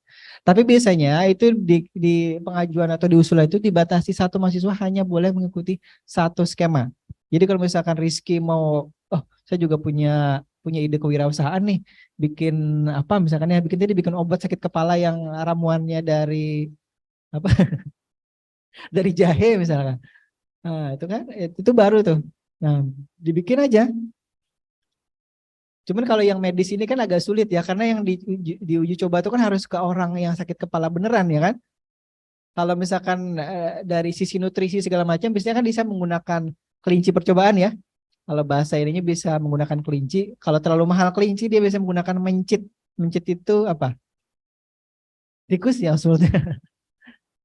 Tapi biasanya itu di pengajuan atau di usulan itu dibatasi satu mahasiswa hanya boleh mengikuti satu skema. Jadi kalau misalkan Rizky mau, oh saya juga punya ide kewirausahaan nih, bikin apa misalkan ya, bikin obat sakit kepala yang ramuannya dari apa dari jahe misalkan. Nah itu kan itu baru tuh. Nah dibikin aja. Cuman kalau yang medis ini kan agak sulit ya, karena yang di uji coba itu kan harus ke orang yang sakit kepala beneran ya kan. Kalau misalkan dari sisi nutrisi segala macam, biasanya kan bisa menggunakan kelinci percobaan ya. Kalau bahasa ininya bisa menggunakan kelinci. Kalau terlalu mahal kelinci, dia bisa menggunakan mencit. Mencit itu apa? Tikus ya maksudnya.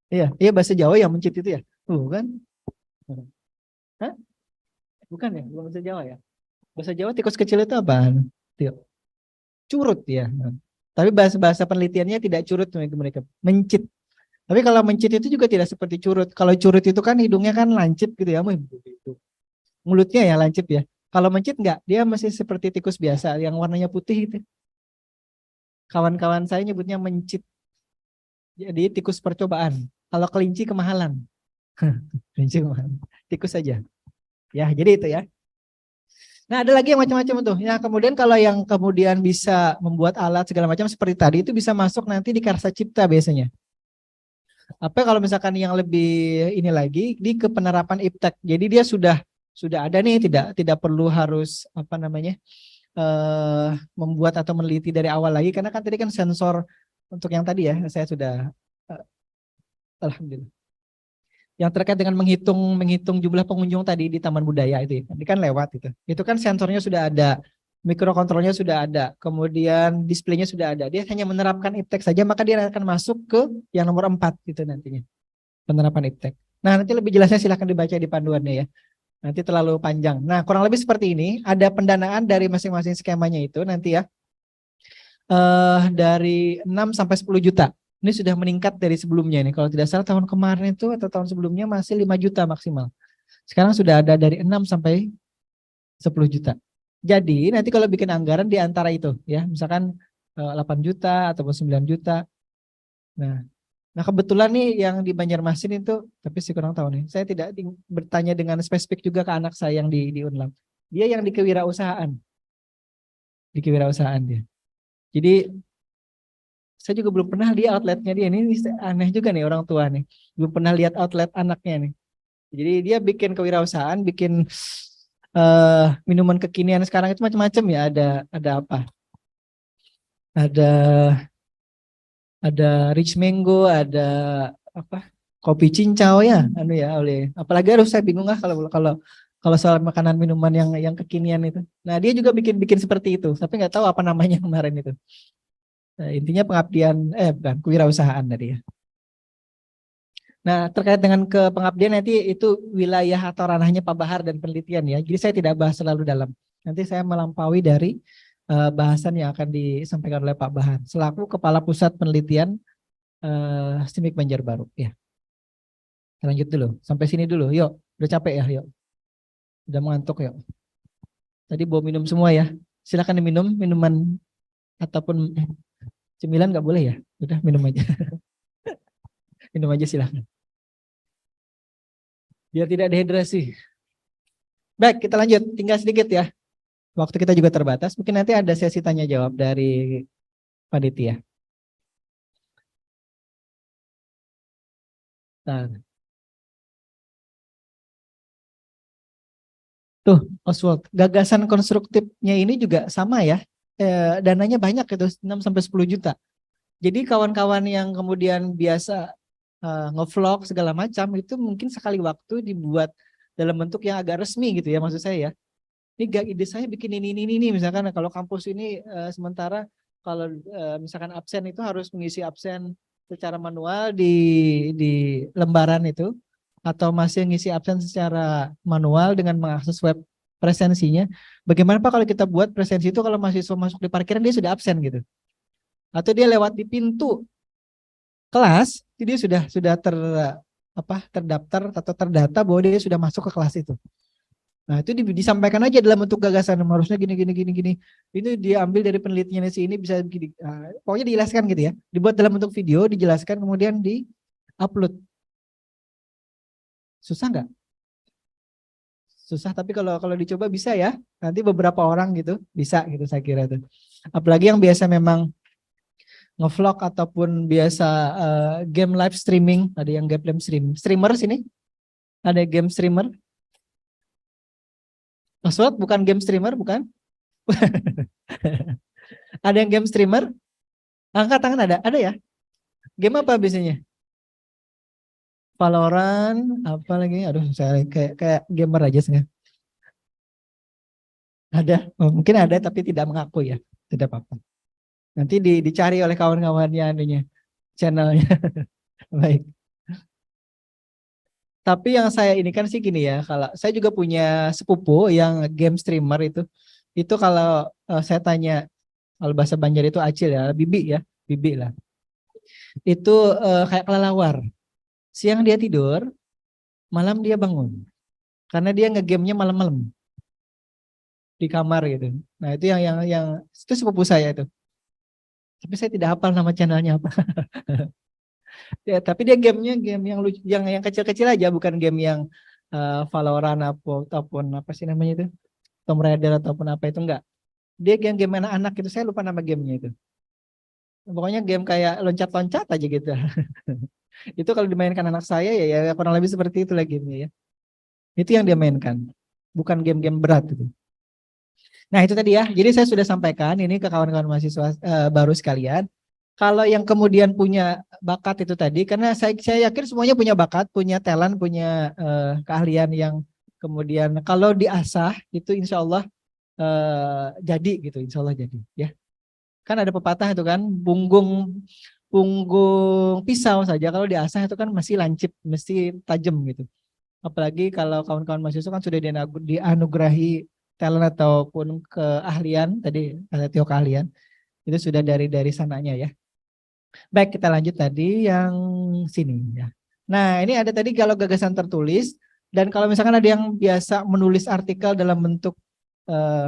Iya, iya bahasa Jawa yang mencit itu ya. Bukan? Hah? Bukan ya, bukan bahasa Jawa ya. Bahasa Jawa tikus kecil itu apa? Curut ya. Tapi bahasa penelitiannya tidak curut mereka. Mencit. Tapi kalau mencit itu juga tidak seperti curut. Kalau curut itu kan hidungnya kan lancip gitu ya. Mulutnya ya lancip ya. Kalau mencit enggak, dia masih seperti tikus biasa yang warnanya putih itu. Kawan-kawan saya nyebutnya mencit. Jadi tikus percobaan. Kalau kelinci kemahalan. Kelinci kemahalan. Tikus saja. Ya, jadi itu ya. Nah, ada lagi yang macam-macam tuh. Ya, kemudian kalau yang kemudian bisa membuat alat segala macam seperti tadi itu bisa masuk nanti di Karsa Cipta biasanya. Apa kalau misalkan yang lebih ini lagi di kepenerapan iptek. Jadi dia sudah ada nih, tidak perlu harus apa namanya membuat atau meneliti dari awal lagi, karena kan tadi kan sensor untuk yang tadi ya saya sudah alhamdulillah. Yang terkait dengan menghitung jumlah pengunjung tadi di Taman Budaya itu, ini kan lewat itu. Itu kan sensornya sudah ada, mikrokontrolnya sudah ada, kemudian displaynya sudah ada. Dia hanya menerapkan iptek saja, maka dia akan masuk ke yang nomor 4 itu nantinya. Penerapan iptek. Nah, nanti lebih jelasnya silahkan dibaca di panduannya ya. Nanti terlalu panjang. Nah, kurang lebih seperti ini. Ada pendanaan dari masing-masing skemanya itu nanti ya. Dari 6 sampai 10 juta. Ini sudah meningkat dari sebelumnya nih. Kalau tidak salah tahun kemarin itu atau tahun sebelumnya masih 5 juta maksimal. Sekarang sudah ada dari 6 sampai 10 juta. Jadi nanti kalau bikin anggaran di antara itu ya, misalkan 8 juta ataupun 9 juta. Nah, nah kebetulan nih yang di Banjarmasin itu, tapi sih kurang tahu nih. Saya tidak bertanya dengan spesifik juga ke anak saya yang di Unlam. Dia yang di kewirausahaan. Di kewirausahaan dia. Jadi saya juga belum pernah lihat outletnya dia. Ini aneh juga nih orang tua nih. Belum pernah lihat outlet anaknya nih. Jadi dia bikin kewirausahaan, bikin minuman kekinian sekarang itu macam-macam ya. Ada apa? Ada Rich Mango, ada apa? Kopi cincau ya, anu ya oleh. Apalagi harus saya bingung lah kalau soal makanan minuman yang kekinian itu. Nah dia juga bikin seperti itu, tapi nggak tahu apa namanya kemarin itu. Nah, intinya pengabdian, bukan kewirausahaan tadi ya. Nah, terkait dengan kepengabdian nanti itu wilayah atau ranahnya Pak Bahar dan penelitian ya. Jadi saya tidak bahas terlalu dalam. Nanti saya melampaui dari bahasan yang akan disampaikan oleh Pak Bahar selaku Kepala Pusat Penelitian STIMIK Banjarbaru. Ya, lanjut dulu. Sampai sini dulu. Yuk, udah capek ya, yuk. Udah mengantuk yuk. Tadi bawa minum semua ya. Silakan diminum minuman ataupun cemilan nggak boleh ya. Udah minum aja. Minum aja silakan. Biar tidak dehidrasi. Baik, kita lanjut. Tinggal sedikit ya. Waktu kita juga terbatas. Mungkin nanti ada sesi tanya jawab dari panitia. Nah, tuh, Oswald, gagasan konstruktifnya ini juga sama ya. Dananya banyak itu 6 sampai 10 juta. Jadi kawan-kawan yang kemudian biasa ngevlog segala macam itu mungkin sekali waktu dibuat dalam bentuk yang agak resmi gitu ya maksud saya ya. Ini gak ide saya bikin ini misalkan kalau kampus ini sementara kalau misalkan absen itu harus mengisi absen secara manual di lembaran itu atau masih ngisi absen secara manual dengan mengakses web presensinya. Bagaimana Pak kalau kita buat presensi itu kalau mahasiswa masuk di parkiran dia sudah absen gitu. Atau dia lewat di pintu kelas, dia sudah terdaftar atau terdata bahwa dia sudah masuk ke kelas itu. Nah, itu disampaikan aja dalam bentuk gagasan harusnya gini. Itu diambil dari penelitiannya si ini bisa begini. Nah, pokoknya dijelaskan gitu ya. Dibuat dalam bentuk video, dijelaskan kemudian di-upload. Susah nggak? Susah, tapi kalau dicoba bisa ya. Nanti beberapa orang gitu bisa gitu saya kira tuh. Apalagi yang biasa memang ngevlog ataupun biasa game live streaming, ada yang game streamer sini, ada game streamer. Maksud bukan game streamer, bukan? Ada yang game streamer? Angkat tangan ada ya? Game apa biasanya? Valorant, apa lagi? Aduh, saya kayak gamer aja sih. Ada, mungkin ada tapi tidak mengaku ya, tidak apa-apa. Nanti dicari oleh kawan-kawannya anunya, channelnya. Baik. Tapi yang saya ini kan sih gini ya, kalau saya juga punya sepupu yang game streamer itu kalau saya tanya kalau bahasa Banjar itu acil ya, bibi ya, bibi lah. Itu kayak kelelawar. Siang dia tidur, malam dia bangun. Karena dia ngegamenya malam-malam di kamar gitu. Nah itu yang itu sepupu saya itu. Tapi saya tidak hafal nama channelnya apa. Ya, tapi dia gamenya game yang lucu, yang kecil-kecil aja, bukan game yang Valorant ataupun apa sih namanya itu, Tomb Raider ataupun apa itu enggak. Dia game anak-anak itu saya lupa nama gamenya itu. Pokoknya game kayak loncat-loncat aja gitu. Itu kalau dimainkan anak saya ya kurang lebih seperti itu lagi gamenya ya. Itu yang dia mainkan, bukan game-game berat itu. Nah itu tadi ya. Jadi saya sudah sampaikan ini ke kawan-kawan mahasiswa baru sekalian. Kalau yang kemudian punya bakat itu tadi, karena saya yakin semuanya punya bakat, punya talent, punya keahlian yang kemudian kalau diasah itu insya Allah jadi gitu, insya Allah jadi ya. Kan ada pepatah itu kan, punggung pisau saja kalau diasah itu kan masih lancip, mesti tajam gitu. Apalagi kalau kawan-kawan mahasiswa kan sudah dianugerahi talent ataupun keahlian tadi ada Tio keahlian itu sudah dari sananya ya. Baik, kita lanjut tadi yang sini ya. Nah, ini ada tadi kalau gagasan tertulis dan kalau misalkan ada yang biasa menulis artikel dalam bentuk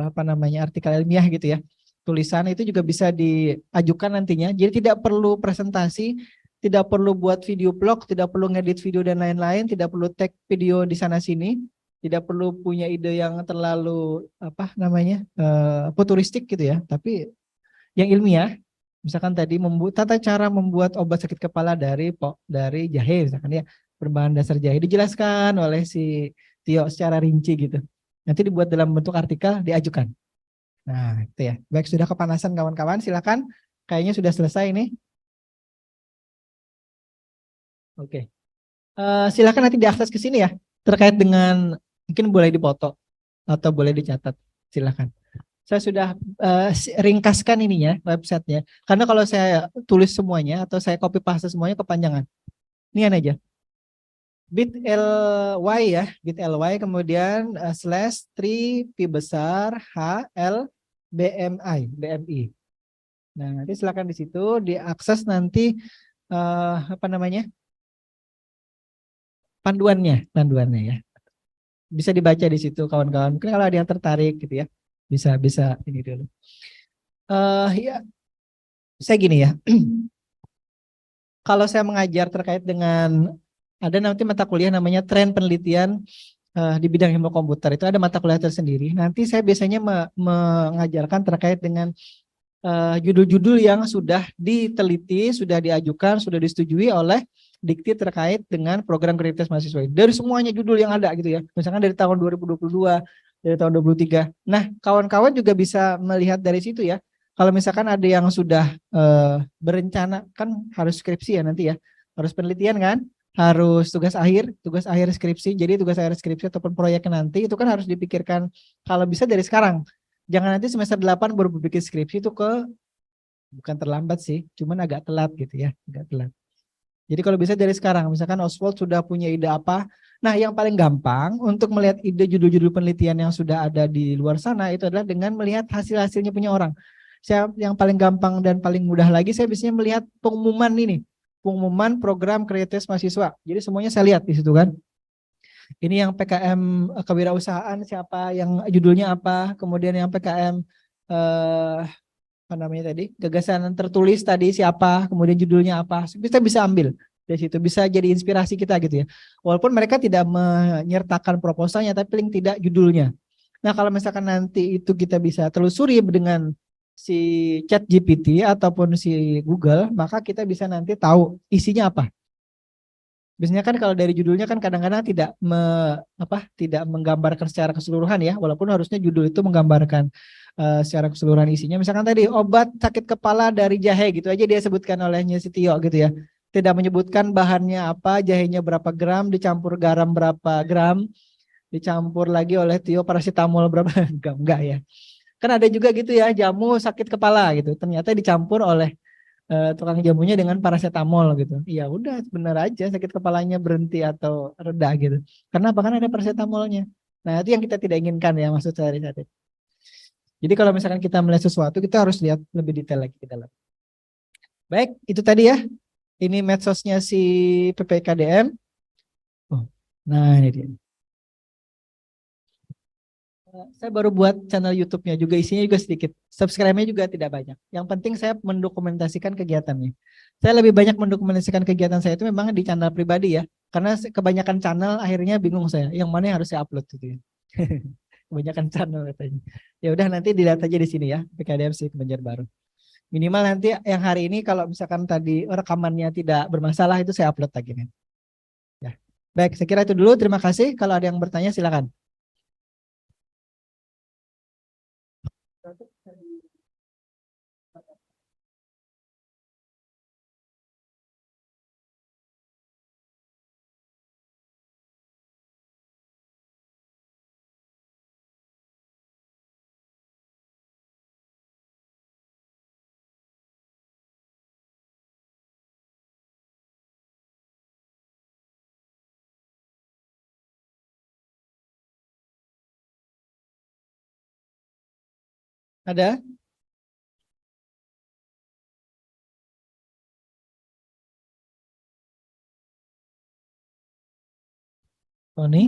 apa namanya artikel ilmiah gitu ya. Tulisan itu juga bisa diajukan nantinya. Jadi tidak perlu presentasi, tidak perlu buat video blog, tidak perlu ngedit video dan lain-lain, tidak perlu tag video di sana sini, tidak perlu punya ide yang terlalu apa namanya futuristik gitu ya. Tapi yang ilmiah, misalkan tadi membuat tata cara membuat obat sakit kepala dari jahe misalkan ya, berbahan dasar jahe dijelaskan oleh si Tio secara rinci gitu. Nanti dibuat dalam bentuk artikel diajukan. Nah, itu ya. Baik, sudah kepanasan kawan-kawan, silakan. Kayaknya sudah selesai ini. Oke. Silakan nanti diakses ke sini ya. Terkait dengan mungkin boleh dipoto atau boleh dicatat. Silakan. Saya sudah ringkaskan ininya websitenya. Karena kalau saya tulis semuanya atau saya copy paste semuanya kepanjangan. Ini aja. bit.ly ya, bit.ly kemudian slash 3 P besar H L BMI. Nah, nanti silakan di situ diakses nanti apa namanya? panduannya ya. Bisa dibaca di situ kawan-kawan. Mungkin kalau ada yang tertarik gitu ya. Bisa bisa ini dulu. Ya, saya gini ya. Kalau saya mengajar terkait dengan ada nanti mata kuliah namanya tren penelitian di bidang ilmu komputer itu ada mata kuliah tersendiri. Nanti saya biasanya mengajarkan terkait dengan judul-judul yang sudah diteliti, sudah diajukan, sudah disetujui oleh Dikti terkait dengan program kreativitas mahasiswa. Dari semuanya judul yang ada gitu ya. Misalkan dari tahun 2022, dari tahun 2023. Nah, kawan-kawan juga bisa melihat dari situ ya. Kalau misalkan ada yang sudah berencana, kan harus skripsi ya nanti ya. Harus penelitian kan, harus tugas akhir skripsi. Jadi tugas akhir skripsi ataupun proyeknya nanti itu kan harus dipikirkan kalau bisa dari sekarang. Jangan nanti semester 8 baru berpikir skripsi itu bukan terlambat sih, cuman agak telat gitu ya, agak telat. Jadi kalau bisa dari sekarang, misalkan Oswald sudah punya ide apa, nah yang paling gampang untuk melihat ide judul-judul penelitian yang sudah ada di luar sana itu adalah dengan melihat hasil-hasilnya punya orang. Saya yang paling gampang dan paling mudah lagi saya biasanya melihat pengumuman ini, pengumuman program kreativitas mahasiswa. Jadi semuanya saya lihat di situ kan. Ini yang PKM kewirausahaan siapa, yang judulnya apa, kemudian yang PKM apa namanya tadi, gagasan tertulis tadi siapa, kemudian judulnya apa, kita bisa ambil dari situ, bisa jadi inspirasi kita gitu ya. Walaupun mereka tidak menyertakan proposalnya, tapi paling tidak judulnya. Nah kalau misalkan nanti itu kita bisa telusuri dengan si Chat GPT ataupun si Google, maka kita bisa nanti tahu isinya apa. Biasanya kan kalau dari judulnya kan kadang-kadang tidak menggambarkan secara keseluruhan ya, walaupun harusnya judul itu menggambarkan secara keseluruhan isinya. Misalkan tadi obat sakit kepala dari jahe gitu aja dia sebutkan olehnya si Tio gitu ya. Tidak menyebutkan bahannya apa, jahenya berapa gram, dicampur garam berapa gram, dicampur lagi oleh Tio paracetamol berapa gram, enggak ya. Kan ada juga gitu ya, jamu sakit kepala gitu. Ternyata dicampur oleh tukang jamunya dengan paracetamol gitu. Iya udah bener aja sakit kepalanya berhenti atau reda gitu. Karena apa kan ada paracetamolnya. Nah itu yang kita tidak inginkan ya maksud saya tadi. Jadi kalau misalkan kita melihat sesuatu kita harus lihat lebih detail lagi ke dalam. Baik itu tadi ya. Ini medsosnya si PPKDM. Oh, nah ini dia. Saya baru buat channel YouTube-nya juga isinya juga sedikit. Subscribe-nya juga tidak banyak. Yang penting saya mendokumentasikan kegiatannya. Saya lebih banyak mendokumentasikan kegiatan saya itu memang di channel pribadi ya. Karena kebanyakan channel akhirnya bingung saya. Yang mana yang harus saya upload gitu ya. Kebanyakan channel katanya. Ya udah nanti dilihat aja di sini ya. PKDM sih Banjarbaru. Minimal nanti yang hari ini kalau misalkan tadi rekamannya tidak bermasalah itu saya upload lagi nih. Ya. Baik, saya kira itu dulu. Terima kasih. Kalau ada yang bertanya silakan. Ada? Tony?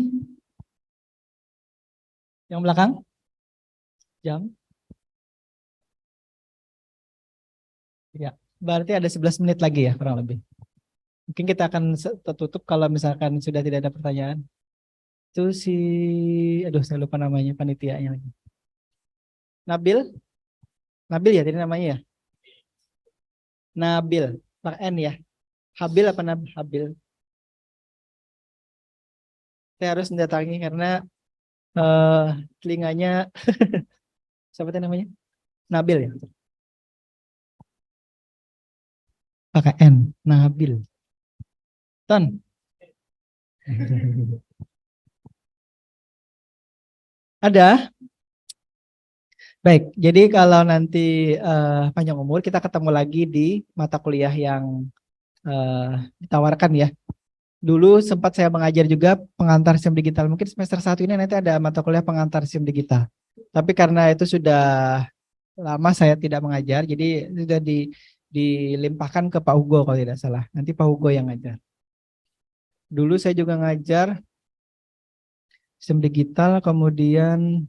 Yang belakang? Jam? Ya, berarti ada 11 menit lagi ya kurang lebih. Mungkin kita akan tertutup kalau misalkan sudah tidak ada pertanyaan. Itu si, aduh saya lupa namanya panitianya lagi. Nabil? Nabil ya tadi namanya ya? Nabil, pakai N ya? Habil apa Habil? Saya harus mendatangi karena telinganya siapa tadi namanya? Nabil ya? Pakai N, Nabil. Ton. Ada? Baik, jadi kalau nanti panjang umur kita ketemu lagi di mata kuliah yang ditawarkan ya. Dulu sempat saya mengajar juga pengantar SIM digital. Mungkin semester 1 ini nanti ada mata kuliah pengantar SIM digital. Tapi karena itu sudah lama saya tidak mengajar, jadi sudah dilimpahkan ke Pak Hugo kalau tidak salah. Nanti Pak Hugo yang ngajar. Dulu saya juga ngajar SIM digital, kemudian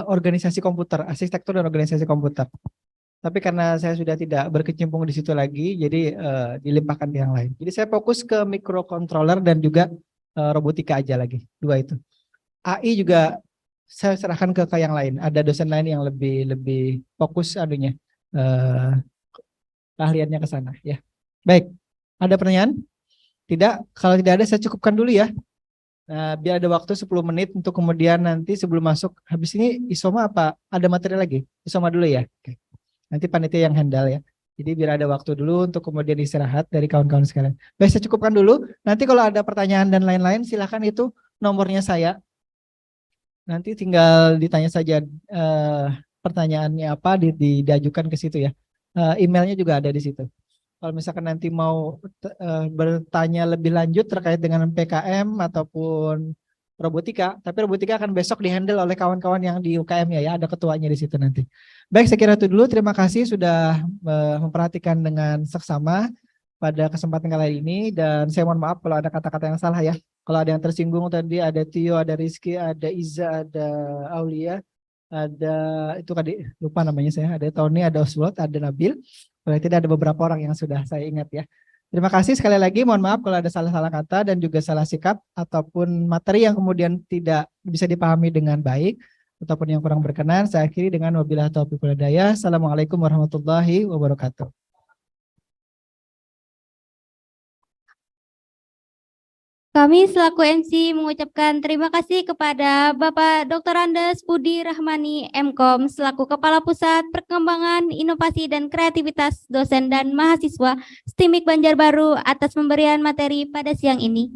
organisasi komputer, arsitektur dan organisasi komputer. Tapi karena saya sudah tidak berkecimpung di situ lagi, jadi dilimpahkan ke yang lain. Jadi saya fokus ke microcontroller dan juga robotika aja lagi, dua itu. AI juga saya serahkan ke yang lain. Ada dosen lain yang lebih fokus anunya, keahliannya ke sana. Ya, baik. Ada pertanyaan? Tidak. Kalau tidak ada, saya cukupkan dulu ya. Biar ada waktu 10 menit untuk kemudian nanti sebelum masuk. Habis ini Isoma apa? Ada materi lagi? Isoma dulu ya. Oke. Nanti panitia yang handle ya. Jadi biar ada waktu dulu untuk kemudian istirahat dari kawan-kawan sekalian. Baik, saya cukupkan dulu. Nanti kalau ada pertanyaan dan lain-lain silahkan itu nomornya saya. Nanti tinggal ditanya saja pertanyaannya apa, diajukan ke situ ya. Emailnya juga ada di situ. Kalau misalkan nanti mau bertanya lebih lanjut terkait dengan PKM ataupun robotika, tapi robotika akan besok dihandle oleh kawan-kawan yang di UKM ya, ada ketuanya di situ nanti. Baik, saya kira itu dulu. Terima kasih sudah memperhatikan dengan seksama pada kesempatan kali ini, dan saya mohon maaf kalau ada kata-kata yang salah ya. Kalau ada yang tersinggung tadi, ada Tio, ada Rizky, ada Iza, ada Aulia, ada itu tadi lupa namanya saya, ada Tony, ada Oswald, ada Nabil. Kalau tidak ada beberapa orang yang sudah saya ingat ya. Terima kasih sekali lagi, mohon maaf kalau ada salah-salah kata dan juga salah sikap ataupun materi yang kemudian tidak bisa dipahami dengan baik ataupun yang kurang berkenan. Saya akhiri dengan wabillahi taufiq wal hidayah. Assalamualaikum warahmatullahi wabarakatuh. Kami selaku MC mengucapkan terima kasih kepada Bapak Dr. Andes Budi Rahmani MKOM selaku Kepala Pusat Perkembangan Inovasi dan Kreativitas Dosen dan Mahasiswa STIMIK Banjarbaru atas pemberian materi pada siang ini.